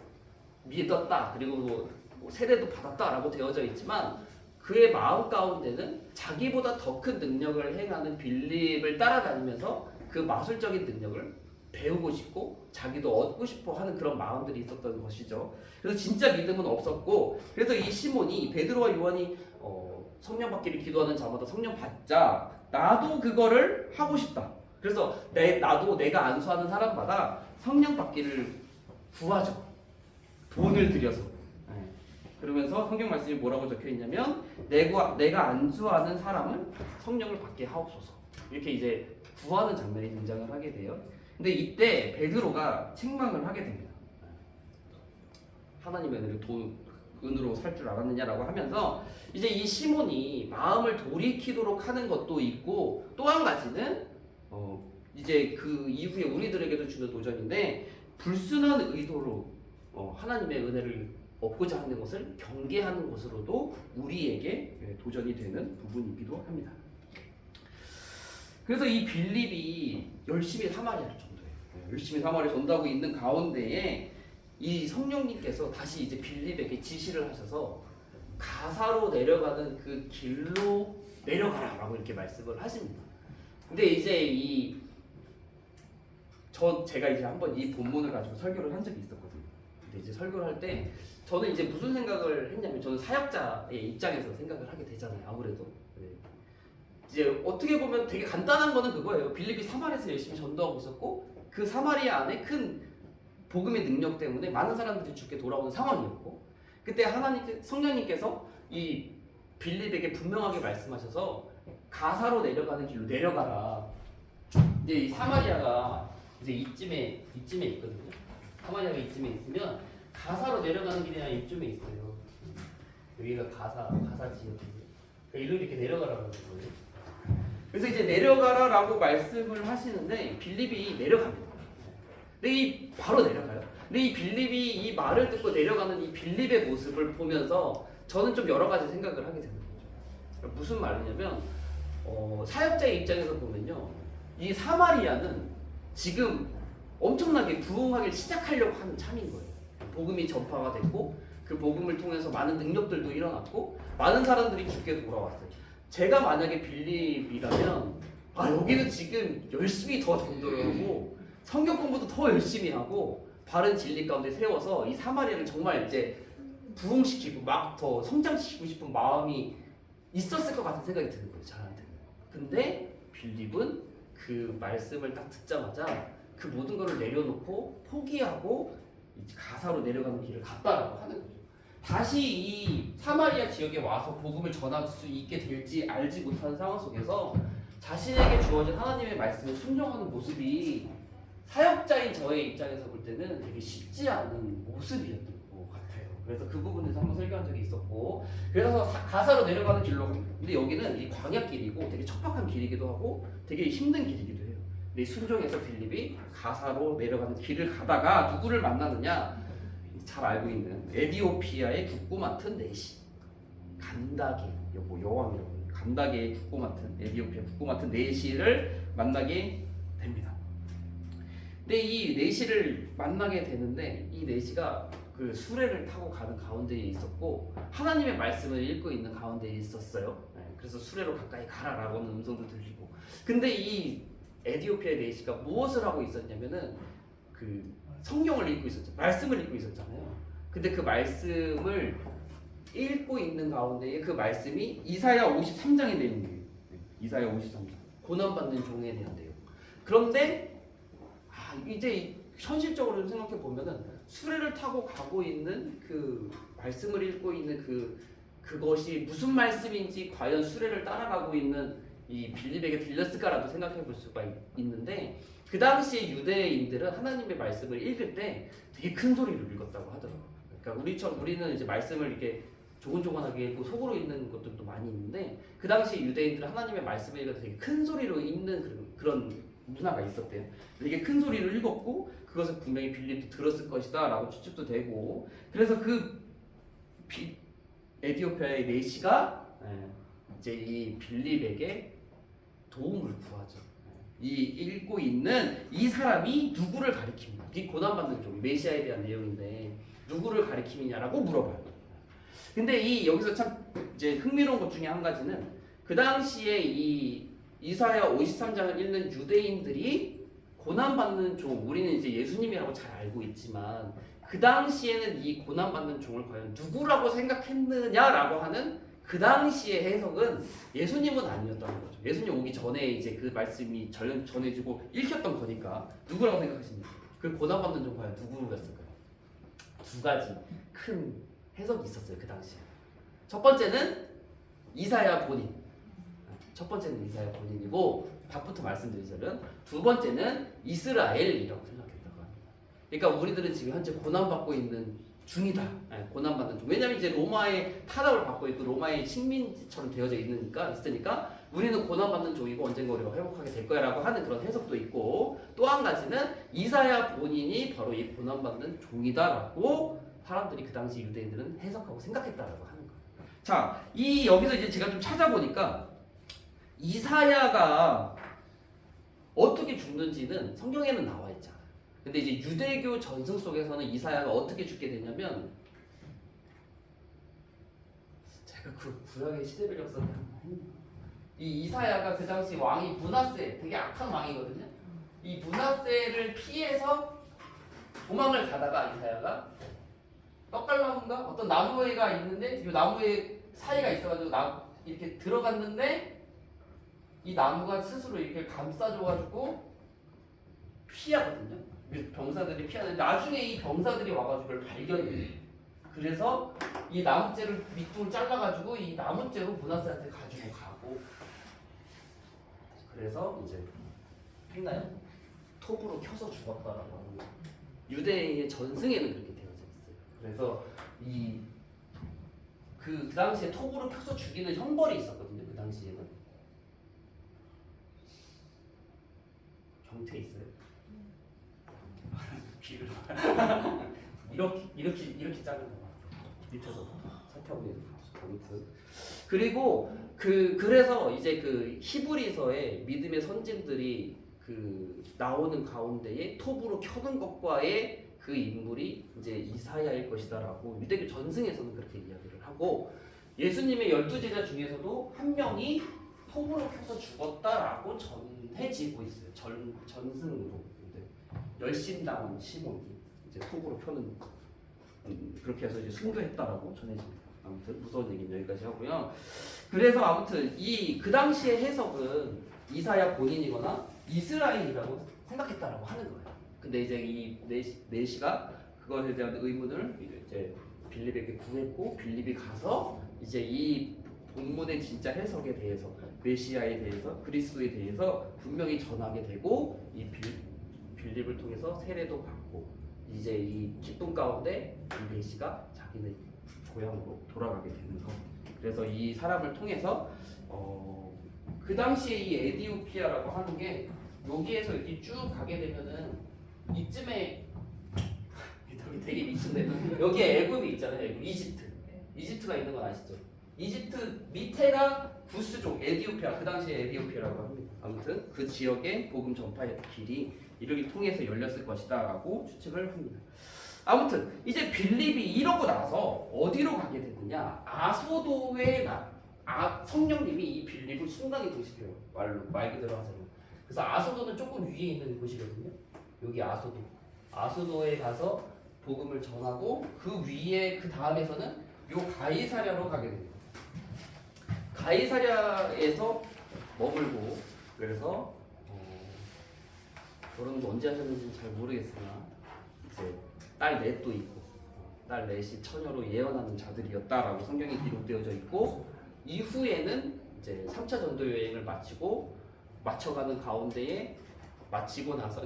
믿었다 그리고 뭐 세례도 받았다라고 되어져 있지만 그의 마음 가운데는 자기보다 더 큰 능력을 행하는 빌립을 따라다니면서 그 마술적인 능력을 배우고 싶고 자기도 얻고 싶어 하는 그런 마음들이 있었던 것이죠. 그래서 진짜 믿음은 없었고 그래서 이 시몬이 베드로와 요한이 성령 받기를 기도하는 자마다 성령 받자 나도 그거를 하고 싶다. 그래서 나도 내가 안수하는 사람마다 성령 받기를 구하죠. 돈을 들여서. 그러면서 성경 말씀이 뭐라고 적혀 있냐면 내가 안수하는 사람은 성령을 받게 하옵소서. 이렇게 이제 구하는 장면이 등장을 하게 돼요. 근데 이때 베드로가 책망을 하게 됩니다. 하나님의 은으로 살 줄 알았느냐라고 하면서 이제 이 시몬이 마음을 돌이키도록 하는 것도 있고 또 한 가지는 이제 그 이후에 우리들에게도 주는 도전인데 불순한 의도로 하나님의 은혜를 얻고자 하는 것을 경계하는 것으로도 우리에게 도전이 되는 부분이기도 합니다. 그래서 이 빌립이 열심히 사마리아를 전도해요. 열심히 사마리아를 전도하고 있는 가운데에 이 성령님께서 다시 이제 빌립에게 지시를 하셔서 가사로 내려가는 그 길로 내려가라라고 이렇게 말씀을 하십니다. 근데 이제 제가 이제 한번 이 본문을 가지고 설교를 한 적이 있었거든요. 근데 이제 설교를 할 때 저는 이제 무슨 생각을 했냐면 저는 사역자의 입장에서 생각을 하게 되잖아요. 아무래도 이제 어떻게 보면 되게 간단한 거는 그거예요. 빌립이 사마리아에서 열심히 전도하고 있었고 그 사마리아 안에 큰 복음의 능력 때문에 많은 사람들이 주께 돌아오는 상황이었고 그때 성령님께서 이 빌립에게 분명하게 말씀하셔서 가사로 내려가는 길로 내려가라. 이제 이 사마리아가 이제 이쯤에 있거든요. 사마리아가 이쯤에 있으면 가사로 내려가는 길이 아니라 이쯤에 있어요. 여기가 가사 지역이에요. 그러니까 이렇게 내려가라는 거예요. 그래서 이제 내려가라라고 말씀을 하시는데 빌립이 내려갑니다. 근데 바로 내려가요. 근데 이 빌립이 이 말을 듣고 내려가는 이 빌립의 모습을 보면서 저는 좀 여러 가지 생각을 하게 되는 거죠. 무슨 말이냐면 사역자의 입장에서 보면요, 이 사마리아는 지금 엄청나게 부흥하기 시작하려고 하는 참인 거예요. 복음이 전파가 됐고 그 복음을 통해서 많은 능력들도 일어났고 많은 사람들이 주께 돌아왔어요. 제가 만약에 빌립이라면 여기는 지금 열심히 더 전도를 하고 성경 공부도 더 열심히 하고 바른 진리 가운데 세워서 이 사마리아를 정말 이제 부흥시키고 막 더 성장시키고 싶은 마음이 있었을 것 같은 생각이 드는 거예요, 저한테. 근데 빌립은 그 말씀을 딱 듣자마자 그 모든 것을 내려놓고 포기하고 이제 가사로 내려가는 길을 갔다라고 하는 거죠. 다시 이 사마리아 지역에 와서 복음을 전할 수 있게 될지 알지 못하는 상황 속에서 자신에게 주어진 하나님의 말씀에 순종하는 모습이 사역자인 저의 입장에서 볼 때는 되게 쉽지 않은 모습이었던 것 같아요. 그래서 그 부분에서 한번 설교한 적이 있었고, 그래서 가사로 내려가는 길로 갑니다. 근데 여기는 이 광야길이고 되게 척박한 길이기도 하고 되게 힘든 길이기도 해요. 근데 순종해서 빌립이 가사로 내려가는 길을 가다가 누구를 만나느냐? 잘 알고 있는 에디오피아의 국고 맡은 내시 간다게, 여왕이라고 해요. 간다게의 국고 맡은, 에디오피아 국고 맡은 내시를 만나게 됩니다. 근데 이 내시를 만나게 되는데 이 내시가 그 수레를 타고 가는 가운데에 있었고 하나님의 말씀을 읽고 있는 가운데에 있었어요. 그래서 수레로 가까이 가라라고는 음성도 들리고. 근데 이 에디오피아의 내시가 무엇을 하고 있었냐면은 그 성경을 읽고 있었죠. 말씀을 읽고 있었잖아요. 근데 그 말씀을 읽고 있는 가운데에 그 말씀이 이사야 53장의 내용이에요. 이사야 53장. 고난받는 종에 대한 내용. 그런데 이제 현실적으로 생각해 보면은 수레를 타고 가고 있는 그 말씀을 읽고 있는 그것이 무슨 말씀인지 과연 수레를 따라가고 있는 이 빌립에게 들렸을까라도 생각해 볼 수가 있는데 그 당시에 유대인들은 하나님의 말씀을 읽을 때 되게 큰 소리로 읽었다고 하더라고요. 그러니까 우리는 이제 말씀을 이렇게 조곤조곤하게 읽고 속으로 읽는 것들도 많이 있는데 그 당시에 유대인들은 하나님의 말씀을 읽을 때 되게 큰 소리로 읽는 그런 문화가 있었대요. 되게 큰 소리로 읽었고 그것을 분명히 빌립도 들었을 것이다 라고 추측도 되고, 그래서 그 에디오피아의 내시가 이제 이 빌립에게 도움을 구하죠. 이 읽고 있는 이 사람이 누구를 가리킵니까? 이 고난받는 종, 메시아에 대한 내용인데 누구를 가리킴이냐라고 물어봐요. 근데 여기서 참 이제 흥미로운 것 중에 한 가지는 그 당시에 이 이사야 53장을 읽는 유대인들이 고난받는 종, 우리는 이제 예수님이라고 잘 알고 있지만 그 당시에는 이 고난받는 종을 과연 누구라고 생각했느냐라고 하는 그 당시의 해석은 예수님은 아니었다는 거죠. 예수님 오기 전에 이제 그 말씀이 전해지고 읽혔던 거니까 누구라고 생각하십니까? 그 고난받는 종 과연 누구였을까요? 두 가지 큰 해석이 있었어요 그 당시에. 첫 번째는 이사야 본인. 첫 번째는 이사야 본인이고 답부터 말씀드리자면 두 번째는 이스라엘이라고 생각했다고 합니다. 그러니까 우리들은 지금 현재 고난받고 있는 중이다. 고난받는 중. 왜냐하면 이제 로마의 타락을 받고 있고 로마의 식민지처럼 되어져 있으니까 우리는 고난받는 종이고 언젠가 우리가 회복하게 될 거야라고 하는 그런 해석도 있고, 또 한 가지는 이사야 본인이 바로 이 고난받는 종이다라고 사람들이 그 당시 유대인들은 해석하고 생각했다라고 하는 거예요. 자, 여기서 이제 제가 좀 찾아보니까 이사야가 어떻게 죽는지는 성경에는 나와 있잖아요. 근데 이제 유대교 전승 속에서는 이사야가 어떻게 죽게 되냐면, 제가 그 구약의 시대별 역사를 이 이사야가 그 당시 왕이 므낫세, 되게 악한 왕이거든요. 이 므낫세를 피해서 도망을 가다가 이사야가 떡갈나무인가 어떤 나무가 있는데 이 나무에 사이가 있어가지고 이렇게 들어갔는데 이 나무가 스스로 이렇게 감싸줘가지고 피하거든요. 병사들이 피하는데 나중에 이 병사들이 와가지고 이걸 발견해요. 그래서 이 나무째를 밑둥을 잘라가지고 이 나무째로 므낫세한테 가지고 가고, 그래서 이제 했나요? 톱으로 켜서 죽었다라고 하는 거예요. 유대인의 전승에는 그렇게 되어져 있어요. 그래서 그 당시에 톱으로 켜서 죽이는 형벌이 있었거든요. 그 당시에는. 경태 있어요? 귀를 이렇게 자른 거 밑에서 사태하고 아무튼. 그리고 그래서 이제 그 히브리서에 믿음의 선진들이 그 나오는 가운데에 톱으로 켜는 것과의 그 인물이 이제 이사야일 것이다라고 유대교 전승에서는 그렇게 이야기를 하고, 예수님의 12제자 중에서도 한 명이 톱으로 켜서 죽었다라고 전해지고 있어요. 전승으로. 열심당한 시몬이 이제 톱으로 켜는 그렇게 해서 이제 순교했다라고 전해집니다. 아무튼 무서운 얘기는 여기까지 하고요. 그래서 아무튼 그 당시의 해석은 이사야 본인이거나 이스라엘이라고 생각했다라고 하는 거예요. 근데 이제 이 내시가 그것에 대한 의문을 이제 빌립에게 구했고, 빌립이 가서 이제 이 본문의 진짜 해석에 대해서, 메시아에 대해서, 그리스도에 대해서 분명히 전하게 되고, 이 빌립을 통해서 세례도 받고 이제 이 기쁨 가운데 이 메시가 자기네 고향으로 돌아가게 되는 거. 그래서 이 사람을 통해서 그 당시에 이 에디오피아라고 하는 게 여기에서 이렇게 쭉 가게 되면은 이쯤에 되게 미친데 여기에 애굽이 있잖아요. 애굽, 이집트가 있는 건 아시죠? 이집트 밑에가 구스족 에디오피아, 그 당시에 에디오피아라고 합니다. 아무튼 그 지역의 복음 전파의 길이 이를 통해서 열렸을 것이다라고 추측을 합니다. 아무튼 이제 빌립이 이러고 나서 어디로 가게 되느냐? 아소도에 성령님이 이 빌립을 순간에 도시켜요. 말 그대로 하자면. 그래서 아소도는 조금 위에 있는 곳이거든요. 여기 아소도에 가서 복음을 전하고 그 위에 그 다음에서는 요 가이사랴로 가게 됩니다. 가이사랴에서 머물고 그래서 결혼도 언제 하셨는지는 잘 모르겠으나 이제 딸 넷도 있고 딸 넷이 처녀로 예언하는 자들이었다라고 성경에 기록되어져 있고 이후에는 이제 3차 전도 여행을 마쳐가는 가운데에 마치고 나서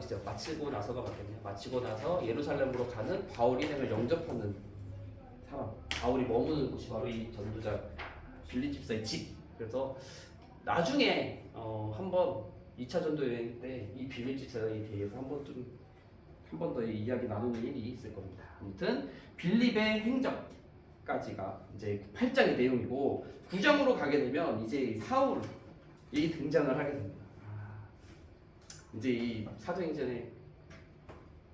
예루살렘으로 가는 바울 일행을 영접하는 사람, 바울이 머무는 곳이 바로 이 전도자 빌립 집사의 집. 그래서 나중에 한번 2차 전도 여행 때 이 빌립 집사에 대해서 한 번 더 이야기 나누는 일이 있을 겁니다. 아무튼 빌립의 행적까지가 이제 8장의 내용이고 9장으로 가게 되면 이제 사울이 등장을 하게 됩니다. 이제 이 사도행전의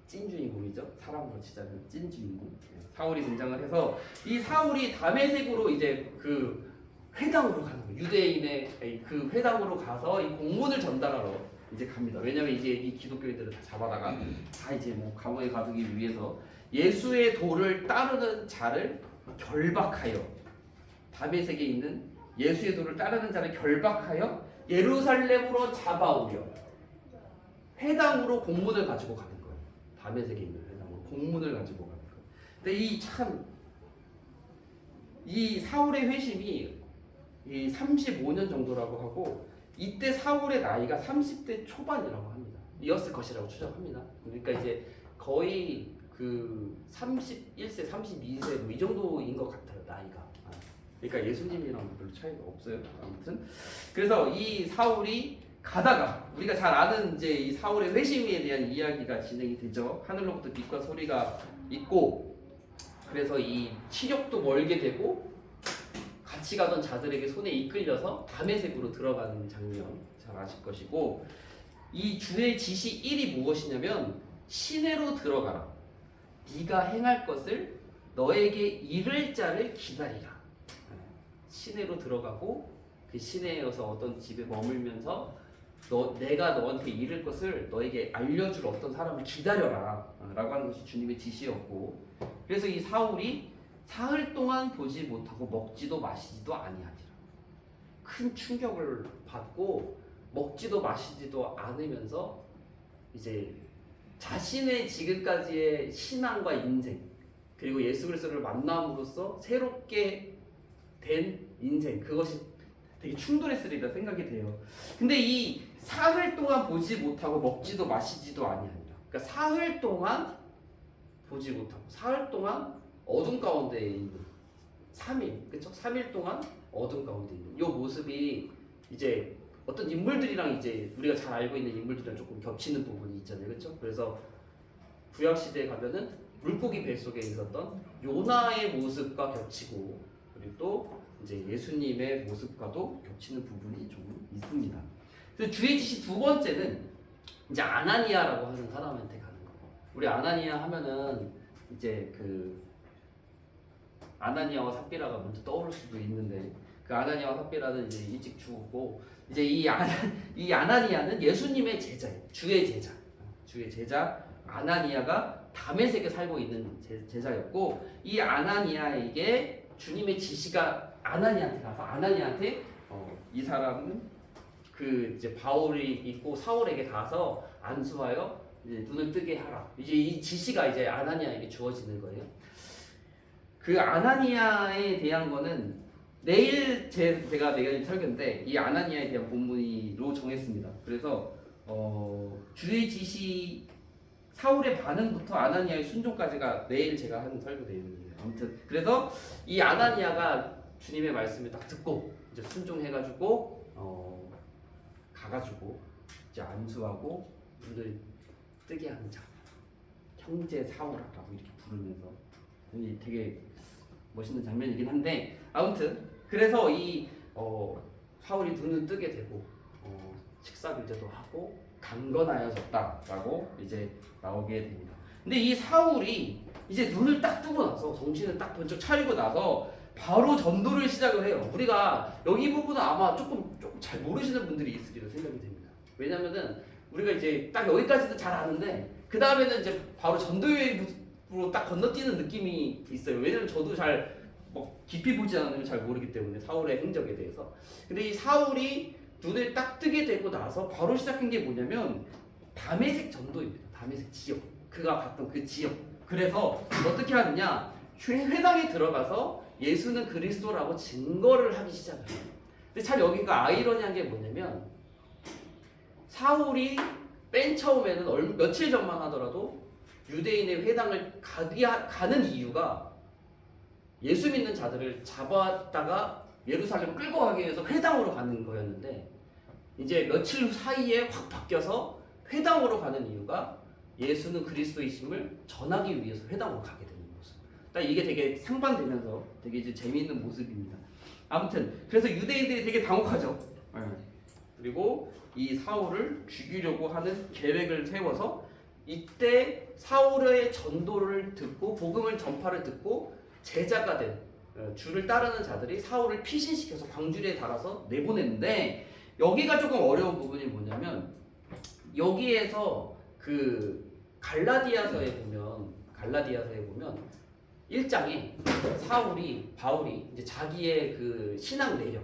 찐 주인공이죠. 사람으로 치자면 찐 주인공 사울이 등장을 해서 이 사울이 다메섹으로 이제 그 회당으로 가는 거예요. 유대인의 그 회당으로 가서 이 공문을 전달하러 이제 갑니다. 왜냐면 이제 이 기독교인들을 다 잡아다가 다 이제 뭐 감옥에 가두기 위해서 예수의 도를 따르는 자를 결박하여 다메섹에 있는 예수의 도를 따르는 자를 결박하여 예루살렘으로 잡아오려 회당으로 공문을 가지고 가는 거예요. 다메섹에 있는 회당으로 공문을 가지고 가는 거예요. 근데 이 사울의 회심이 이 35년 정도라고 하고 이때 사울의 나이가 30대 초반이라고 합니다. 이었을 것이라고 추정합니다. 그러니까 이제 거의 그 31세, 32세 뭐 이 정도인 것 같아요. 나이가. 그러니까 예수님이랑 별로 차이가 없어요. 아무튼 그래서 이 사울이 가다가 우리가 잘 아는 이제 이 사울의 회심에 대한 이야기가 진행이 되죠. 하늘로부터 빛과 소리가 있고 그래서 이 치력도 멀게 되고 같이 가던 자들에게 손에 이끌려서 다메섹으로 들어가는 장면 잘 아실 것이고 이 주의 지시 1이 무엇이냐면 시내로 들어가라. 네가 행할 것을 너에게 이를 자를 기다리라. 시내로 들어가고 그 시내에서 어떤 집에 머물면서 내가 너한테 이를 것을 너에게 알려줄 어떤 사람을 기다려라 라고 하는 것이 주님의 지시였고 그래서 이 사울이 사흘 동안 보지 못하고 먹지도 마시지도 아니하니라. 큰 충격을 받고 먹지도 마시지도 않으면서 이제 자신의 지금까지의 신앙과 인생 그리고 예수 그리스도를 만남으로써 새롭게 된 인생 그것이 되게 충돌했으리라 생각이 돼요. 근데 이 사흘 동안 보지 못하고 먹지도 마시지도 아니하니라. 그러니까 사흘 동안 보지 못하고 사흘 동안 어둠 가운데 있는 3일, 그렇죠? 3일 동안 어둠 가운데 있는 이 모습이 이제 어떤 인물들이랑 이제 우리가 잘 알고 있는 인물들이랑 조금 겹치는 부분이 있잖아요, 그렇죠? 그래서 구약 시대에 가면은 물고기 뱃속에 있었던 요나의 모습과 겹치고 그리고 또 이제 예수님의 모습과도 겹치는 부분이 좀 있습니다. 그래서 주의 지시 두 번째는 이제 아나니아라고 하는 사람한테 가는 거고 우리 아나니아 하면은 이제 그 아나니아와 삽비라가 먼저 떠오를 수도 있는데 그 아나니아와 삽비라는 이제 일찍 죽었고 이제 이 아나니아는 예수님의 제자예요. 주의 제자 아나니아가 다메섹에 살고 있는 제자였고 이 아나니아에게 주님의 지시가 아나니아한테 가서 아나니아한테 이 사람은 그 이제 바울이 있고 사울에게 가서 안수하여 이제 눈을 뜨게 하라. 이제 이 지시가 이제 아나니아에게 주어지는 거예요. 그 아나니아에 대한 거는 제가 내일 설교인데 이 아나니아에 대한 본문으로 정했습니다. 그래서 주의 지시 사울의 반응부터 아나니아의 순종까지가 내일 제가 하는 설교 내용이에요. 아무튼 그래서 이 아나니아가 주님의 말씀을 딱 듣고 이제 순종해가지고 가가지고 이제 안수하고 눈을 뜨게 하는 장면. 형제 사울아라고 이렇게 부르면서 되게 멋있는 장면이긴 한데 아무튼 그래서 이 사울이 눈을 뜨게 되고 식사교제도 하고 강건하여졌다라고 이제 나오게 됩니다. 근데 이 사울이 이제 눈을 딱 뜨고 나서 정신을 딱 번쩍 차리고 나서 바로 전도를 시작을 해요. 우리가 여기 부분은 아마 조금 잘 모르시는 분들이 있으리라 생각이 됩니다. 왜냐면은 우리가 이제 딱 여기까지는 잘 아는데 그 다음에는 이제 바로 전도여행으로 딱 건너뛰는 느낌이 있어요. 왜냐면 저도 잘 깊이 보지 않으면 잘 모르기 때문에 사울의 행적에 대해서. 근데 이 사울이 눈을 딱 뜨게 되고 나서 바로 시작한 게 뭐냐면 다메섹 전도입니다. 다메섹 지역. 그가 갔던 그 지역. 그래서 어떻게 하느냐? 회당에 들어가서 예수는 그리스도라고 증거를 하기 시작해요. 근데 참 여기가 아이러니한 게 뭐냐면 사울이 맨 처음에는 며칠 전만 하더라도 유대인의 회당을 가는 이유가 예수 믿는 자들을 잡았다가 예루살렘 끌고 가기 위해서 회당으로 가는 거였는데 이제 며칠 사이에 확 바뀌어서 회당으로 가는 이유가 예수는 그리스도이심을 전하기 위해서 회당으로 가게 되는 모습. 딱 이게 되게 상반되면서 되게 이제 재미있는 모습입니다. 아무튼 그래서 유대인들이 되게 당혹하죠. 그리고 이 사울을 죽이려고 하는 계획을 세워서 이때 사울의 전도를 듣고 복음을 전파를 듣고 제자가 된 주를 따르는 자들이 사울을 피신시켜서 광주리에 달아서 내보냈는데 여기가 조금 어려운 부분이 뭐냐면 여기에서 그 갈라디아서에 보면 1장에 바울이 이제 자기의 그 신앙 내력,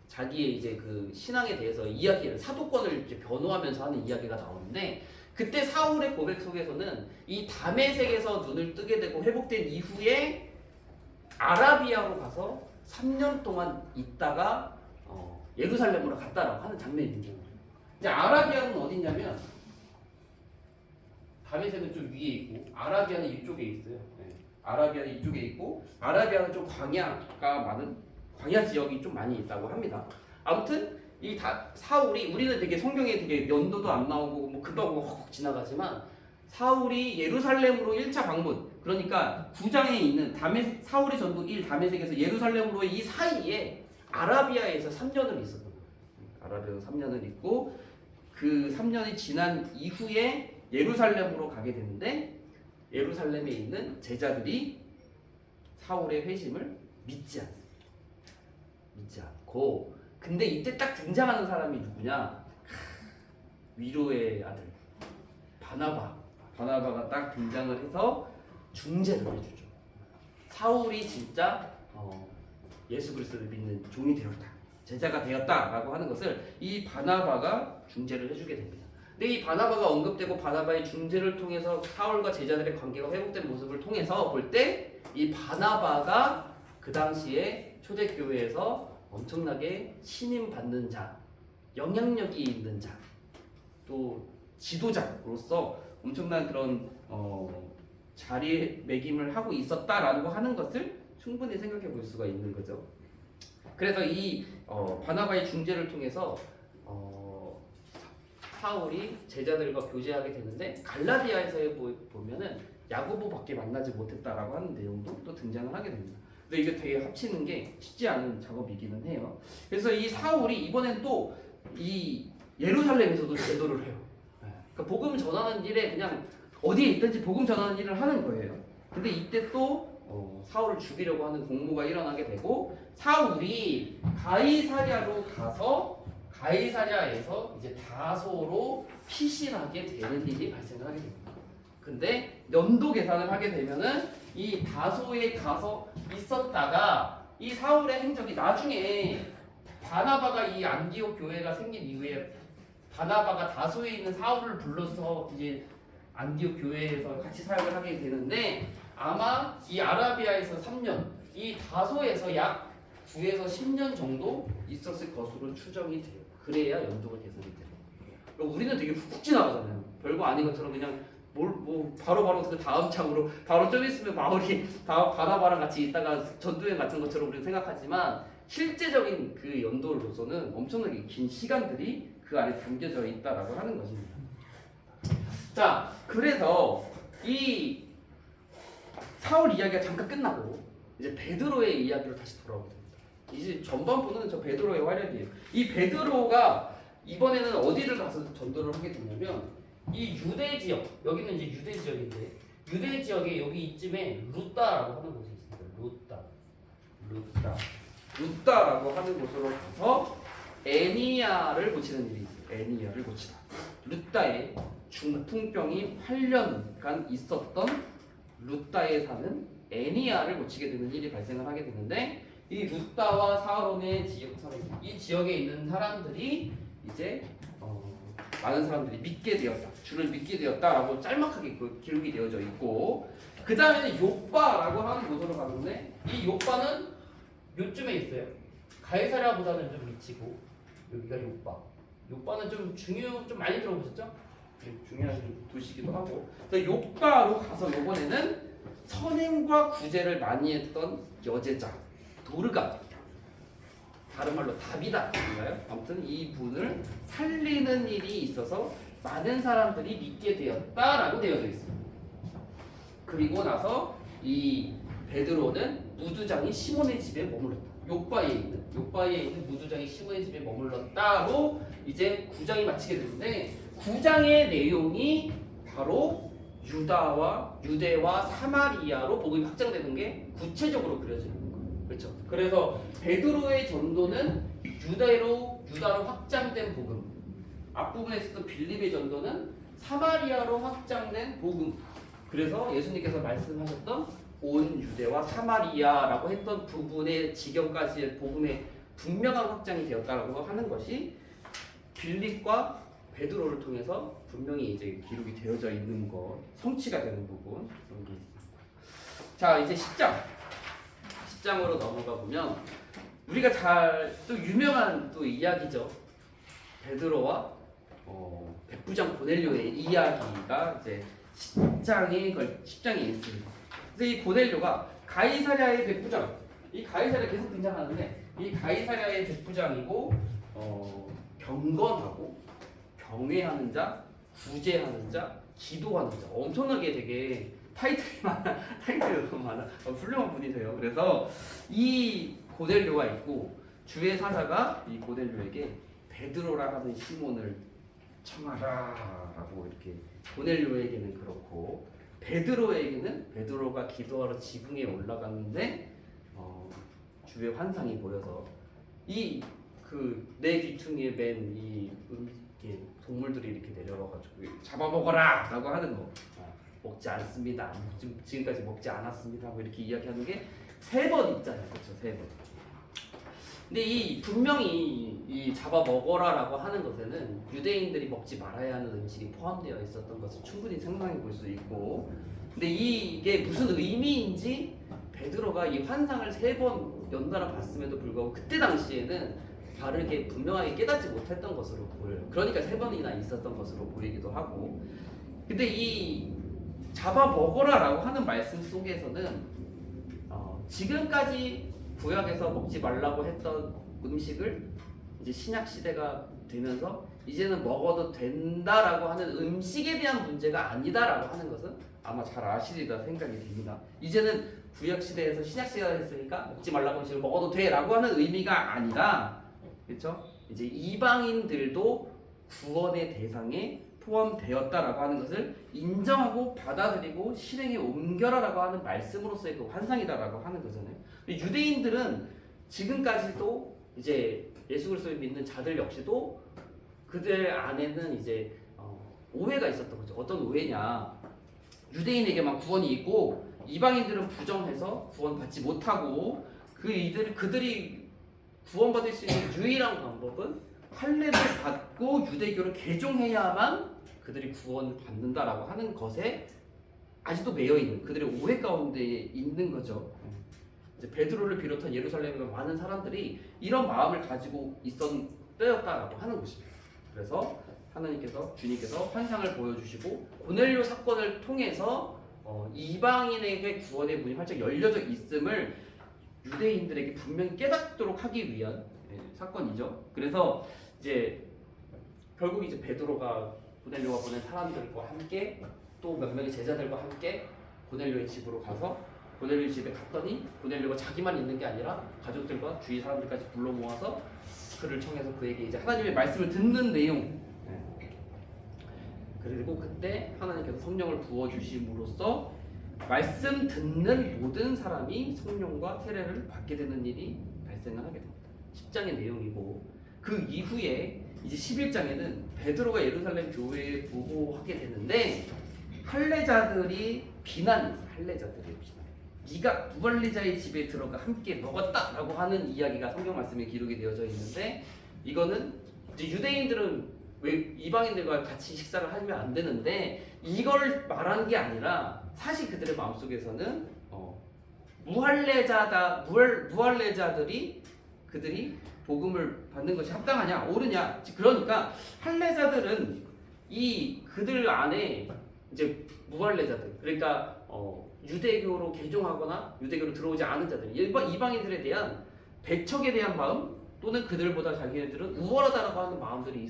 자기의 이제 그 신앙에 대해서 이야기를 사도권을 이제 변호하면서 하는 이야기가 나오는데 그때 사울의 고백 속에서는 이 다메섹에서 눈을 뜨게 되고 회복된 이후에 아라비아로 가서 3년 동안 있다가 예루살렘으로 갔다라고 하는 장면이 있는 거예요. 이제 아라비아는 어디냐면 다메섹은 좀 위에 있고 아라비아는 이쪽에 있어요. 아라비아는 이쪽에 있고 아라비아는 좀 광야가 많은 광야 지역이 좀 많이 있다고 합니다. 아무튼 이 사울이 우리는 되게 성경에 되게 연도도 안 나오고 뭐 금방 훅 지나가지만 사울이 예루살렘으로 1차 방문 그러니까 9장에 있는 사울의 전도 1 다메섹에서 예루살렘으로의 이 사이에 아라비아에서 3년을 있었던 거예요. 아라비아에서 3년을 있고 그 3년이 지난 이후에 예루살렘으로 가게 되는데 예루살렘에 있는 제자들이 사울의 회심을 믿지 않고 근데 이때 딱 등장하는 사람이 누구냐? 위로의 아들 바나바가 딱 등장을 해서 중재를 해주죠. 사울이 진짜 예수 그리스도를 믿는 종이 되었다, 제자가 되었다라고 하는 것을 이 바나바가 중재를 해주게 됩니다. 근데 이 바나바가 언급되고 바나바의 중재를 통해서 사울과 제자들의 관계가 회복된 모습을 통해서 볼 때 이 바나바가 그 당시에 초대교회에서 엄청나게 신임 받는 자, 영향력이 있는 자, 또 지도자로서 엄청난 그런 자리매김을 하고 있었다라고 하는 것을 충분히 생각해 볼 수가 있는 거죠. 그래서 이 바나바의 중재를 통해서 사울이 제자들과 교제하게 되는데 갈라디아에서 보면은 야고보밖에 만나지 못했다라고 하는 내용도 또 등장을 하게 됩니다. 근데 이게 되게 합치는 게 쉽지 않은 작업이기는 해요. 그래서 이 사울이 이번엔 또 이 예루살렘에서도 제도를 해요. 그러니까 복음 전하는 일에 그냥 어디에 있든지 복음 전하는 일을 하는 거예요. 근데 이때 또 사울을 죽이려고 하는 공모가 일어나게 되고 사울이 가이사랴로 가서 가이사랴에서 이제 다소로 피신하게 되는 일이 발생을 하게 됩니다. 근데 연도 계산을 하게 되면은 이 다소에 가서 있었다가 이 사울의 행적이 나중에 바나바가 이 안디옥 교회가 생긴 이후에 바나바가 다소에 있는 사울을 불러서 이제 안디옥 교회에서 같이 사역을 하게 되는데 아마 이 아라비아에서 3년, 이 다소에서 약 9에서 10년 정도 있었을 것으로 추정이 돼요. 그래야 연도가 계산이 돼요. 우리는 되게 훅 지나가잖아요. 별거 아닌 것처럼 그냥 뭐 바로 그 다음 장으로 바로 좀 있으면 마을이 바나바랑 같이 있다가 전투여행 같은 것처럼 우리는 생각하지만 실제적인 그 연도로서는 엄청나게 긴 시간들이 그 안에 담겨져 있다라고 하는 것입니다. 자, 그래서 이 사울 이야기가 잠깐 끝나고 이제 베드로의 이야기로 다시 돌아오게 됩니다. 이제 전반부는 저 베드로의 활약이에요. 이 베드로가 이번에는 어디를 가서 전도를 하게 되냐면 이 유대 지역, 여기는 이제 유대 지역인데 유대 지역에 여기 이쯤에 루다라고 하는 곳이 있습니다. 루다라고 하는 곳으로 가서 애니야를 고치는 일이 있어요. 애니야를 고치다. 루다에 중풍병이 8년간 있었던 루다에 사는 애니야를 고치게 되는 일이 발생을 하게 되는데 이 루다와 사론의 이 지역에 있는 사람들이 이제 많은 사람들이 믿게 되었다. 주를 믿게 되었다라고 짤막하게 기록이 되어져 있고 그 다음에는 요빠라고 하는 곳으로 가는데 이 요빠는 요쯤에 있어요. 가이사랴보다는 좀 미치고 여기가 요빠는 좀 많이 들어보셨죠? 중요한 도시기도 하고 그래서 요빠로 가서 요번에는 선행과 구제를 많이 했던 여제자 도르가 다른 말로 다비다인가요? 아무튼 이 분을 살리는 일이 있어서 많은 사람들이 믿게 되었다라고 되어져 있습니다. 그리고 나서 이 베드로는 무두장이 시몬의 집에 머물렀다. 요바에 있는 무두장이 시몬의 집에 머물렀다로 이제 9장이 마치게 되는데 9장의 내용이 바로 유대와 사마리아로 복음이 확장되는 게 구체적으로 그려지는 거예요. 그렇죠? 그래서 베드로의 전도는 유다로 확장된 복음. 앞부분에 있었던 빌립의 전도는 사마리아로 확장된 복음. 그래서 예수님께서 말씀하셨던 온 유대와 사마리아라고 했던 부분의 지경까지의 복음의 분명한 확장이 되었다라고 하는 것이 빌립과 베드로를 통해서 분명히 이제 기록이 되어져 있는 것, 성취가 되는 부분 그런 게 있습니다. 자, 이제 10장으로 넘어가 보면 우리가 또 유명한 또 이야기죠. 베드로와 백부장 고넬료의 이야기가 이제 10장에 있습니다. 그래서 이 고넬료가 가이사랴의 백부장, 이 가이사랴 계속 등장하는데 이 가이사랴의 백부장이고 경건하고 경외하는 자, 구제하는 자, 기도하는 자. 엄청나게 되게 타이틀이 너무 많아. 훌륭한 분이세요. 그래서 이 고넬료가 있고 주의 사자가 이 고넬료에게 베드로라 하는 시몬을 청하라라고 이렇게 고넬료에게는 그렇고 베드로에게는 베드로가 기도하러 지붕에 올라갔는데 주의 환상이 보여서 내 귀퉁이에 맨 이 동물들이 이렇게 내려와가지고 잡아먹어라라고 하는 거. 먹지 않습니다. 지금까지 먹지 않았습니다. 하고 이렇게 이야기하는 게 3번 있잖아요. 그렇죠? 3번. 근데 분명히 이 잡아먹어라라고 하는 것에는 유대인들이 먹지 말아야 하는 음식이 포함되어 있었던 것을 충분히 상상해 볼 수 있고 근데 이게 무슨 의미인지 베드로가 이 환상을 3번 연달아 봤음에도 불구하고 그때 당시에는 바르게 분명하게 깨닫지 못했던 것으로 보여요. 그러니까 3번이나 있었던 것으로 보이기도 하고 근데 이 잡아먹어라라고 하는 말씀 속에서는 지금까지 구약에서 먹지 말라고 했던 음식을 이제 신약 시대가 되면서 이제는 먹어도 된다라고 하는 음식에 대한 문제가 아니다라고 하는 것은 아마 잘 아시리라 생각이 듭니다. 이제는 구약 시대에서 신약 시대가 됐으니까 먹지 말라고 음식을 먹어도 돼라고 하는 의미가 아니라 그렇죠? 이제 이방인들도 구원의 대상에 포함되었다라고 하는 것을 인정하고 받아들이고 실행에 옮겨라라고 하는 말씀으로서의 그 환상이다라고 하는 거잖아요. 유대인들은 지금까지도 이제 예수 그리스도를 믿는 자들 역시도 그들 안에는 이제 오해가 있었던 거죠. 어떤 오해냐? 유대인에게만 구원이 있고 이방인들은 부정해서 구원받지 못하고 그들이 구원받을 수 있는 유일한 방법은 할례를 받고 유대교를 개종해야만 그들이 구원을 받는다라고 하는 것에 아직도 매여 있는 그들의 오해 가운데 있는 거죠. 이제 베드로를 비롯한 예루살렘의 많은 사람들이 이런 마음을 가지고 있었다라고 하는 것입니다. 그래서 주님께서 환상을 보여주시고 고넬료 사건을 통해서 이방인에게 구원의 문이 활짝 열려져 있음을 유대인들에게 분명히 깨닫도록 하기 위한 사건이죠. 그래서 이제 결국 이제 베드로가 고넬료가 보낸 사람들과 함께 또 몇 명의 제자들과 함께 고넬료의 집으로 가서 고넬료 집에 갔더니 고넬료가 자기만 있는 게 아니라 가족들과 주위 사람들까지 불러 모아서 그를 청해서 그에게 이제 하나님의 말씀을 듣는 내용. 그리고 그때 하나님께서 성령을 부어 주심으로써 말씀 듣는 모든 사람이 성령과 세례를 받게 되는 일이 발생을 하게 됩니다. 10장의 내용이고 그 이후에 이제 11장에는 베드로가 예루살렘 교회에 보고하게 되는데 할례자들이 비난이 있어요. 할례자들의 비난. 네가 무할례자의 집에 들어가 함께 먹었다라고 하는 이야기가 성경 말씀에 기록이 되어져 있는데 이거는 이제 유대인들은 왜 이방인들과 같이 식사를 하면 안 되는데 이걸 말한 게 아니라 사실 그들의 마음속에서는 무할례자들이 그들이 복음을 받는 것이 합당하냐 옳으냐 그러니까 할례자들은 이 그들 안에 이제 무할례자들 그러니까 유대교로 개종하거나 유대교로 들어오지 않은 자들 이방인들에 대한 배척에 대한 마음 또는 그들보다 자기네들은 우월하다라고 하는 마음들이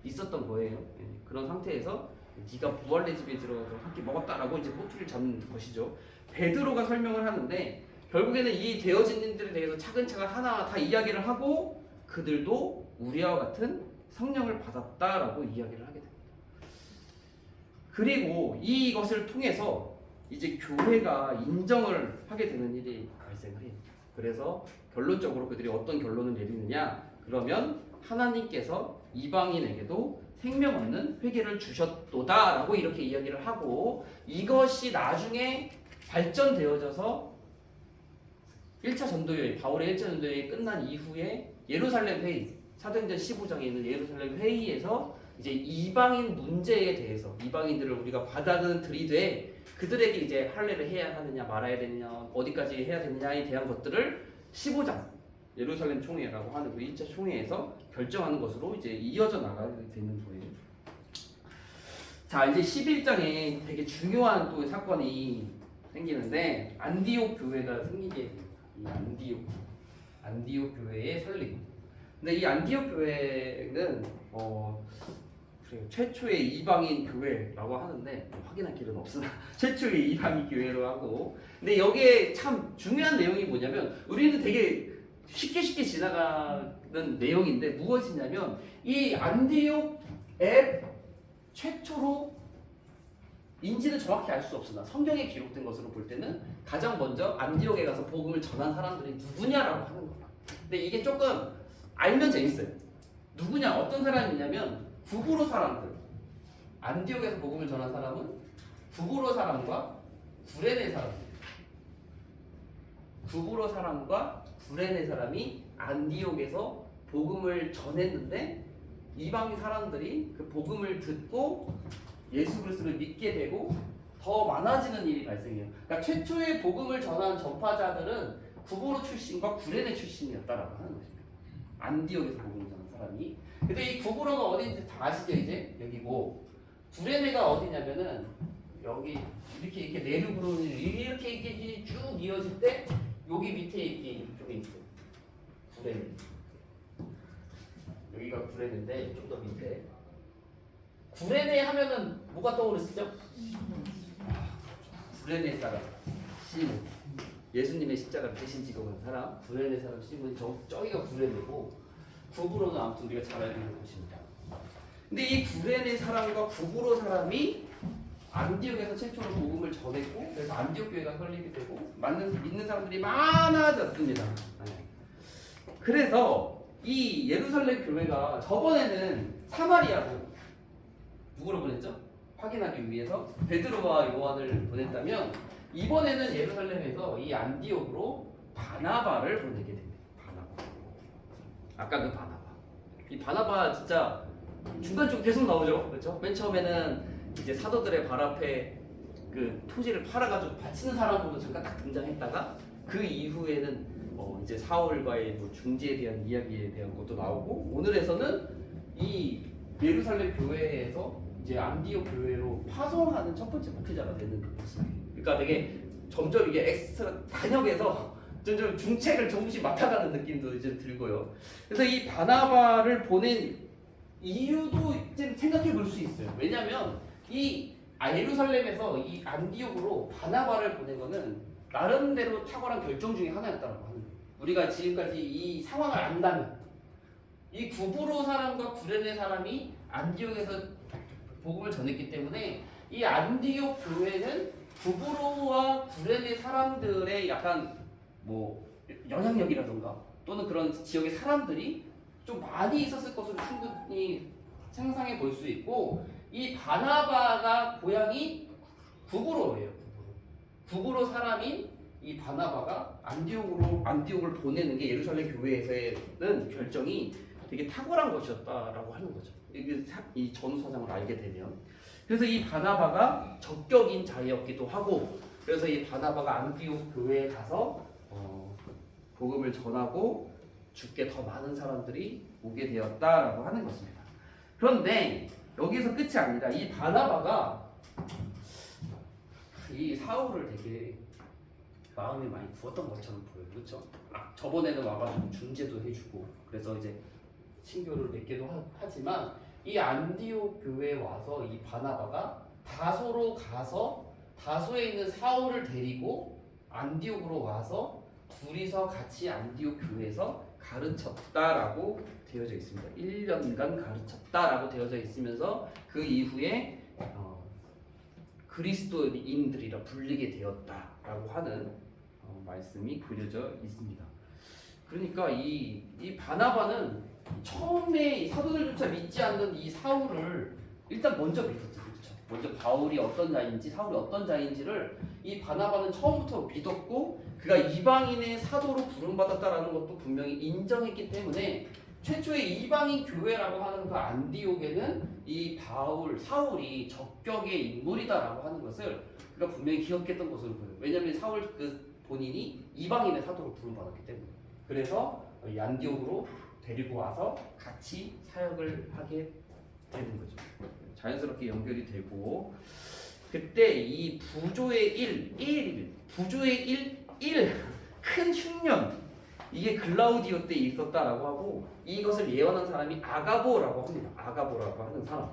있었던 거예요. 그런 상태에서 네가 무할례 집에 들어가서 함께 먹었다라고 이제 꼬투리를 잡는 것이죠. 베드로가 설명을 하는데 결국에는 이 되어진 일들에 대해서 차근차근 하나하나 다 이야기를 하고 그들도 우리와 같은 성령을 받았다라고 이야기를 하게 됩니다. 그리고 이것을 통해서 이제 교회가 인정을 하게 되는 일이 발생을 해요. 그래서 결론적으로 그들이 어떤 결론을 내리느냐 그러면 하나님께서 이방인에게도 생명 없는 회개를 주셨도다라고 이렇게 이야기를 하고 이것이 나중에 발전되어져서 1차 전도여행, 바울의 1차 전도여행이 끝난 이후에 예루살렘 회의, 사도행전 15장에 있는 예루살렘 회의에서 이제 이방인 문제에 대해서 이방인들을 우리가 받아들이되 그들에게 이제 할례를 해야 하느냐 말아야 되느냐 어디까지 해야 되느냐에 대한 것들을 15장 예루살렘 총회라고 하는 그 1차 총회에서 결정하는 것으로 이제 이어져 나가게 되는 거예요. 자 이제 11장에 되게 중요한 또 사건이 생기는데 안디옥 교회가 생기게 돼요. 이 안디옥 교회의 설립. 근데 이 안디옥 교회는 최초의 이방인 교회라고 하는데 확인할 길은 없으나 최초의 이방인 교회로 하고 근데 여기에 참 중요한 내용이 뭐냐면 우리는 되게 쉽게 지나가는 내용인데 무엇이냐면 이 안디옥의 최초로 인지는 정확히 알 수 없으나 성경에 기록된 것으로 볼 때는 가장 먼저 안디옥에 가서 복음을 전한 사람들이 누구냐라고 하는 거야. 근데 이게 조금 알면 재밌어요. 누구냐 어떤 사람이냐면 구브로 사람들. 안디옥에서 복음을 전한 사람은 구브로 사람과 구레네 사람들. 구브로 사람과 구레네 사람이 안디옥에서 복음을 전했는데 이방인 사람들이 그 복음을 듣고 예수 그리스도를 믿게 되고 더 많아지는 일이 발생해요. 그러니까 최초의 복음을 전한 전파자들은 구브로 출신과 구레네 출신이었다라고 하는 것입니다. 안디옥에서 복음을 전한 사람이. 근데 이 구브로가 어딘지 다 아시죠 이제? 여기고 구레네가 어디냐면은 여기 이렇게 내륙으로 이렇게 쭉 이어질 때 여기 밑에 이쪽에 있어요. 구레네. 여기가 구레네인데 좀 더 밑에. 구레네 하면은 뭐가 떠오르시죠? 구레네 사람 시몬 예수님의 십자가를 대신 지고간 사람 구레네 사람 시몬이 저기가 구레네고 구브로는 아무튼 우리가 잘 알고 있는 곳입니다. 근데 이 구레네 사람과 구브로 사람이 안디옥에서 최초로 복음을 전했고 그래서 안디옥 교회가 설립이 되고 믿는 사람들이 많아졌습니다. 그래서 이 예루살렘 교회가 저번에는 사마리아로 누구를 보냈죠? 확인하기 위해서 베드로와 요한을 보냈다면 이번에는 예루살렘에서 이 안디옥으로 바나바를 보내게 됩니다. 바나바. 아까 그 바나바. 이 바나바 진짜 중간중간 계속 나오죠. 그렇죠? 맨 처음에는 이제 사도들의 발 앞에 그 토지를 팔아가지고 바치는 사람으로 잠깐 딱 등장했다가 그 이후에는 이제 사울과의 뭐 중지에 대한 이야기에 대한 것도 나오고 오늘에서는 이 예루살렘 교회에서 이제 안디옥 교회로 파송하는 첫 번째 목회자가 되는 모습이에요. 그러니까 되게 점점 이게 엑스트라 단역에서 점점 중책을 조금씩 맡아가는 느낌도 이제 들고요. 그래서 이 바나바를 보낸 이유도 이제 생각해 볼 수 있어요. 왜냐하면 이 예루살렘에서 이 안디옥으로 바나바를 보낸 거는 나름대로 탁월한 결정 중에 하나였다고 하는 거예요. 우리가 지금까지 이 상황을 안다면 이 구브로 사람과 구레네 사람이 안디옥에서 복음을 전했기 때문에 이 안디옥 교회는 구브로와 구레네 사람들의 약간 뭐 영향력이라던가 또는 그런 지역의 사람들이 좀 많이 있었을 것으로 충분히 상상해 볼 수 있고, 이 바나바가 고향이 구브로예요. 구브로 사람인 이 바나바가 안디옥을 보내는 게 예루살렘 교회에서는 결정이 되게 탁월한 것이었다라고 하는 거죠. 이 전후사상을 알게 되면. 그래서 이 바나바가 적격인 자였기도 하고, 그래서 이 바나바가 안디옥 교회에 가서 복음을 전하고 주께 더 많은 사람들이 오게 되었다라고 하는 것입니다. 그런데 여기서 끝이 아니라 이 바나바가 이 사울을 되게 마음에 많이 부었던 것처럼 보여요. 그렇죠? 저번에는 와가지고 중재도 해주고 그래서 이제 신교를 맺기도 하지만 이 안디옥 교회에 와서 이 바나바가 다소로 가서 다소에 있는 사울을 데리고 안디옥으로 와서 둘이서 같이 안디옥 교회에서 가르쳤다라고 되어져 있습니다. 1년간 가르쳤다라고 되어져 있으면서 그 이후에 그리스도인들이라 불리게 되었다라고 하는 말씀이 그려져 있습니다. 그러니까 이 바나바는 처음에 이 사도들조차 믿지 않는 이 사울을 일단 먼저 믿었죠. 그렇죠? 먼저 바울이 어떤 자인지 사울이 어떤 자인지를 이 바나바는 처음부터 믿었고, 그가 이방인의 사도로 부름받았다라는 것도 분명히 인정했기 때문에 최초의 이방인 교회라고 하는 그 안디옥에는 이 사울이 적격의 인물이다라고 하는 것을 그가 분명히 기억했던 것으로 보여요. 왜냐하면 사울 본인이 이방인의 사도로 부름받았기 때문에. 그래서 이 안디옥으로 데리고 와서 같이 사역을 하게 되는 거죠. 자연스럽게 연결이 되고, 그때 이 부조의 큰 흉년, 이게 글라우디오 때 있었다라고 하고, 이것을 예언한 사람이 아가보라고 합니다. 아가보라고 하는 사람.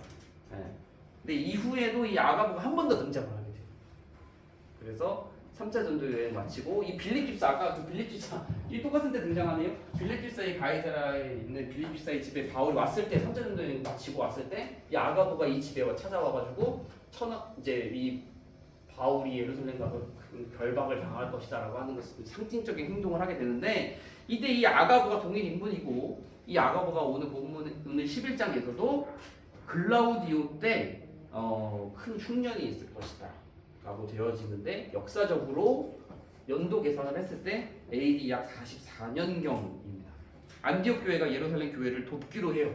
근데 이후에도 이 아가보가 한 번 더 등장을 하게 돼요. 그래서 3차 전도 여행 마치고 이 빌립 집사, 아까 그 빌립 집사 이 똑같은 데 등장하네요. 빌립 집사의 가이사라에 있는 빌립 집사의 집에 바울이 왔을 때 3차 전도 여행 마치고 왔을 때 이 아가보가 이 집에 찾아와가지고 이제 이 바울이 예루살렘 가서 결박을 당할 것이다라고 하는 것을 상징적인 행동을 하게 되는데, 이때 이 아가보가 동일 인물이고, 이 아가보가 오늘 11장에서도 글라우디오 때 큰 흉년이 있을 것이다 라고 되어지는데, 역사적으로 연도 계산을 했을 때 AD 약 44년경입니다. 안디옥 교회가 예루살렘 교회를 돕기로 해요.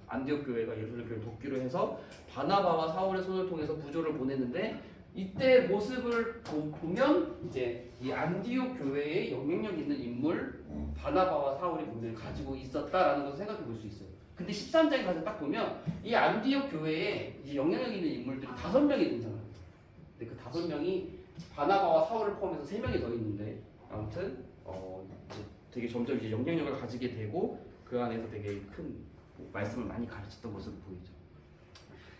안디옥 교회가 예루살렘 교회를 돕기로 해서 바나바와 사울의 손을 통해서 부조를 보냈는데, 이때 모습을 보면 이제 이 안디옥 교회에 영향력 있는 인물 바나바와 사울이 분명히 가지고 있었다라는 것을 생각해 볼 수 있어요. 근데 13장에 가서 딱 보면 이 안디옥 교회에 이제 영향력 있는 인물들이 5명이 등장해요. 근데 그 5명이 바나바와 사울을 포함해서 3명이 더 있는데, 아무튼 이제 되게 점점 이제 영향력을 가지게 되고 그 안에서 되게 큰 말씀을 많이 가르쳤던 모습을 보이죠.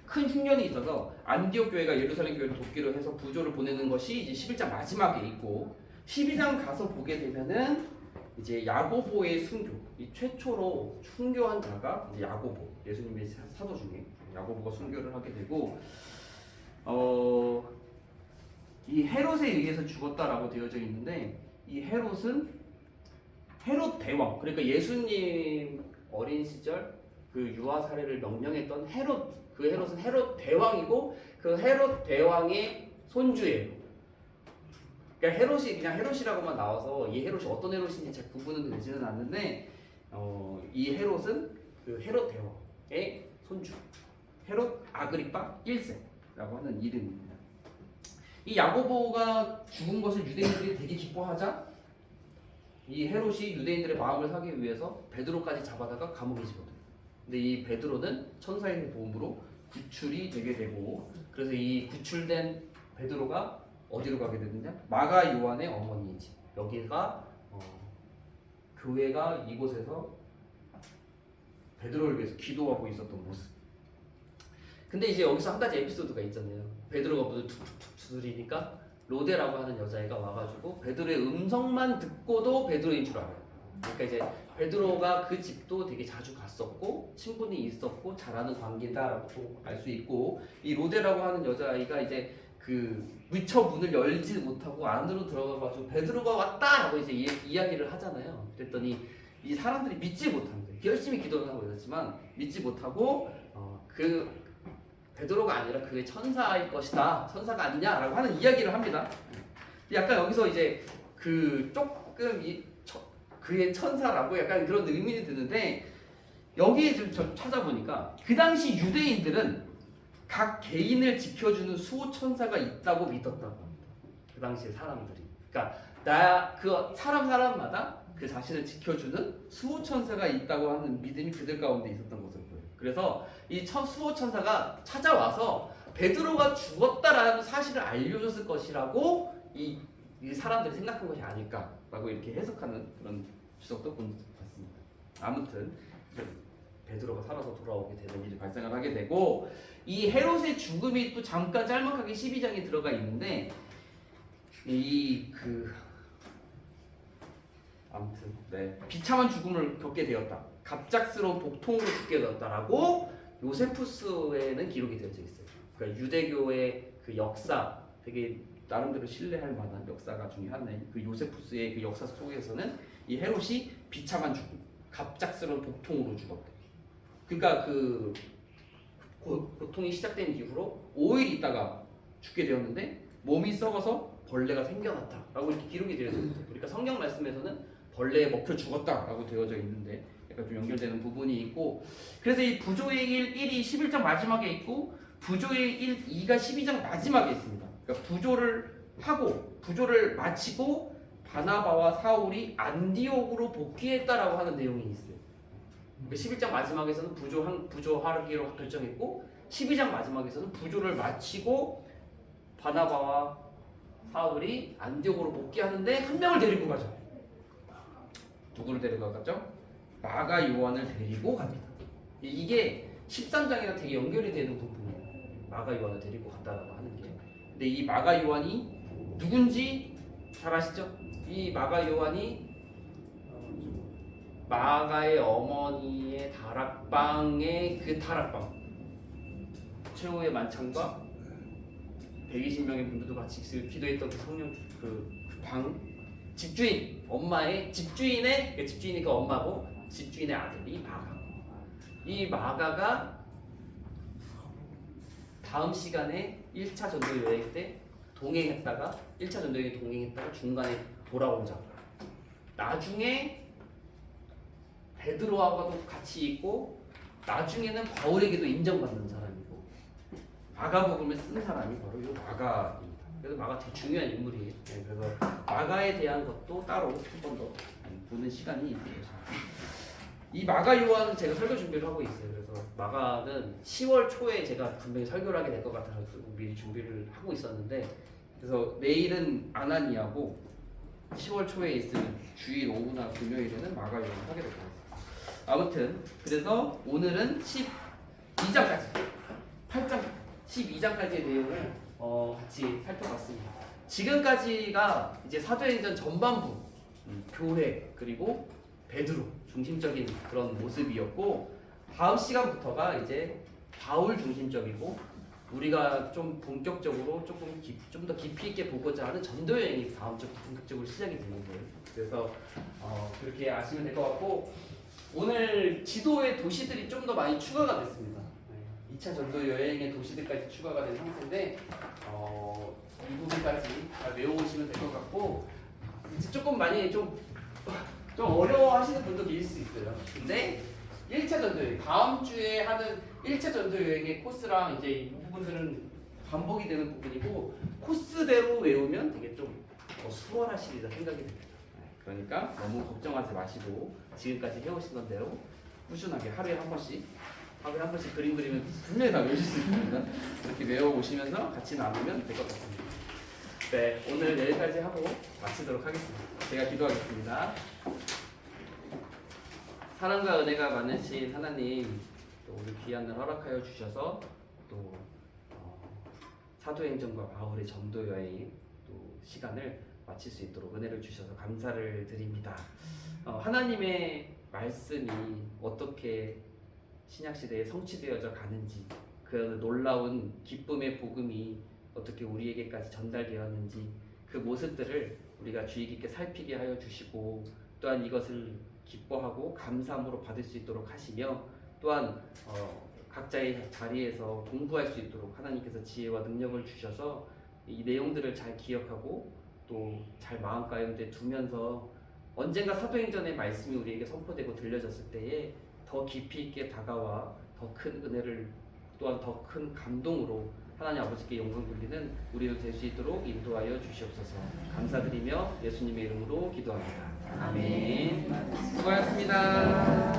큰 흉년이 있어서 안디옥 교회가 예루살렘 교회를 돕기로 해서 부조를 보내는 것이 이제 11장 마지막에 있고, 12장 가서 보게 되면은 이제 야고보의 순교, 이 최초로 순교한 자가 이제 야고보, 예수님의 사도 중에 야고보가 순교를 하게 되고, 이 헤롯에 의해서 죽었다라고 되어져 있는데, 이 헤롯은 헤롯 대왕, 그러니까 예수님 어린 시절 그 유아 살해를 명령했던 그 헤롯은 헤롯 대왕이고, 그 헤롯 대왕의 손주예요. 그러니까 헤롯이 그냥 헤롯이라고만 나와서 이 헤롯이 어떤 헤롯인지 잘 구분은 되지는 않는데, 이 헤롯은 그 헤롯 대왕의 손주, 헤롯 아그리파 1세라고 하는 이름입니다. 이 야고보가 죽은 것을 유대인들이 되게 기뻐하자 이 헤롯이 유대인들의 마음을 사기 위해서 베드로까지 잡아다가 감옥에 집어넣어요. 근데 이 베드로는 천사의 도움으로 구출이 되게 되고 그래서 이 구출된 베드로가 어디로 가게 되느냐? 마가 요한의 어머니의 집. 여기가 교회가 이곳에서 베드로를 위해서 기도하고 있었던 모습. 근데 이제 여기서 한 가지 에피소드가 있잖아요. 베드로가 문을 툭툭툭 두드리니까 로데라고 하는 여자애가 와가지고 베드로의 음성만 듣고도 베드로인 줄 알아요. 그러니까 이제 베드로가 그 집도 되게 자주 갔었고 친분이 있었고 잘하는 관계다라고 알 수 있고 이 로데라고 하는 여자아이가 이제 그 미처 문을 열지 못하고 안으로 들어가가지고 베드로가 왔다라고 이제 이야기를 하잖아요. 그랬더니 이 사람들이 믿지 못한 거예요. 열심히 기도를 하고 있었지만 믿지 못하고 그 베드로가 아니라 그의 천사일 것이다. 천사가 아니냐라고 하는 이야기를 합니다. 약간 여기서 이제 그 조금 그의 천사라고 약간 그런 의미가 드는데 여기에 좀 찾아보니까 그 당시 유대인들은 각 개인을 지켜주는 수호 천사가 있다고 믿었다고 합니다. 그 당시의 사람들이. 그러니까 그 사람마다 그 자신을 지켜주는 수호 천사가 있다고 하는 믿음이 그들 가운데 있었던 것을 보여요. 그래서 이 수호 천사가 찾아와서 베드로가 죽었다라는 사실을 알려줬을 것이라고 이 사람들이 생각한 것이 아닐까라고 이렇게 해석하는 그런 주석도 본 것 같습니다. 아무튼 베드로가 살아서 돌아오게 되는 일이 발생을 하게 되고 이 헤롯의 죽음이 또 잠깐 짤막하게 12장에 들어가 있는데 아무튼 비참한 죽음을 겪게 되었다. 갑작스러운 복통으로 죽게 되었다라고 요세푸스에는 기록이 되어져 있어요. 그러니까 유대교의 그 역사 되게 나름대로 신뢰할 만한 역사가 중에 하나인 그 요세푸스의 그 역사 속에서는 이 헤롯이 비참한 죽음, 갑작스러운 복통으로 죽었다. 그러니까 그 고통이 시작된 이후로 5일 있다가 죽게 되었는데 몸이 썩어서 벌레가 생겨났다라고 이렇게 기록이 되어져 있어요. 그러니까 성경 말씀에서는 벌레에 먹혀 죽었다라고 되어져 있는데 약간 좀 연결되는 부분이 있고 그래서 이 부조의 일 1이 11장 마지막에 있고 부조의 일 2가 12장 마지막에 있습니다. 그러니까 부조를 마치고 바나바와 사울이 안디옥으로 복귀했다라고 하는 내용이 있어요. 11장 마지막에서는 부조하기로 결정했고 12장 마지막에서는 부조를 마치고 바나바와 사울이 안디옥으로 복귀하는데 한 명을 데리고 가죠. 누구를 데리고 가죠? 마가 요한을 데리고 갑니다. 이게 13장이랑 되게 연결이 되는 부분이에요. 마가 요한을 데리고 간다라고 하는 게. 근데 이 마가 요한이 누군지 잘 아시죠? 이 마가 요한이 마가의 어머니의 다락방의 그 다락방 최후의 만찬과 120명의 분들도 같이 기도했던 그 성령 그 방 집주인 엄마의 집주인이 그 엄마고 집주인의 아들이 마가. 이 마가가 다음 시간에 1차 전도 여행 때 1차 전도 여행에 동행했다가 중간에 돌아오자. 나중에 베드로하고도 같이 있고 나중에는 바울에게도 인정받는 사람이고 마가복음을 쓴 사람이 바로 이 마가입니다. 그래서 마가 되게 중요한 인물이에요. 그래서 마가에 대한 것도 따로 한 번 더 보는 시간이 있습니다. 이 마가 요한은 제가 설교 준비를 하고 있어요. 그래서 마가는 10월 초에 제가 분명히 설교를 하게 될 것 같아서 미리 준비를 하고 있었는데 그래서 내일은 아나니아고 10월 초에 있을 주일 오후나 금요일에는 마가 요한을 하게 될 것 같아요. 아무튼 그래서 오늘은 12장까지 8장 12장까지의 내용을 같이 살펴봤습니다. 지금까지가 이제 사도행전 전반부 교회 그리고 베드로 중심적인 그런 모습이었고 다음 시간부터가 이제 바울 중심적이고 우리가 좀 본격적으로 좀 더 깊이 있게 보고자 하는 전도 여행이 다음 주 본격적으로 시작이 되는 거예요. 그래서 그렇게 아시면 될 것 같고 오늘 지도의 도시들이 좀 더 많이 추가가 됐습니다. 2차 전도 여행의 도시들까지 추가가 된 상태인데 이 부분까지 잘 외워오시면 될 것 같고 이제 조금 많이 좀 어려워하시는 분도 계실 수 있어요. 근데 1차 전도 여행 다음 주에 하는 1차 전도 여행의 코스랑 이제 이 부분들은 반복이 되는 부분이고 코스대로 외우면 되게 좀 더 수월하시리라 생각이 듭니다. 그러니까 너무 걱정하지 마시고 지금까지 해오시던 대로 꾸준하게 하루에 한 번씩 하루에 한 번씩 그림 그리면 분명히 다 외우실 수 있습니다. 이렇게 외워보시면서 같이 나누면 될 것 같습니다. 네, 오늘 여기까지 하고 마치도록 하겠습니다. 제가 기도하겠습니다. 사랑과 은혜가 많으신 하나님, 또 우리 귀한 날 허락하여 주셔서 또 사도행전과 바울의 전도 여행 또 시간을 마칠 수 있도록 은혜를 주셔서 감사를 드립니다. 하나님의 말씀이 어떻게 신약시대에 성취되어져 가는지, 그 놀라운 기쁨의 복음이 어떻게 우리에게까지 전달되었는지, 그 모습들을 우리가 주의 깊게 살피게 하여 주시고, 또한 이것을 기뻐하고 감사함으로 받을 수 있도록 하시며, 또한 각자의 자리에서 공부할 수 있도록 하나님께서 지혜와 능력을 주셔서 이 내용들을 잘 기억하고 또 잘 마음 가운데 두면서 언젠가 사도행전의 말씀이 우리에게 선포되고 들려졌을 때에 더 깊이 있게 다가와 더 큰 은혜를, 또한 더 큰 감동으로 하나님 아버지께 영광 돌리는 우리도 될 수 있도록 인도하여 주시옵소서. 감사드리며 예수님의 이름으로 기도합니다. 아멘. 수고하셨습니다.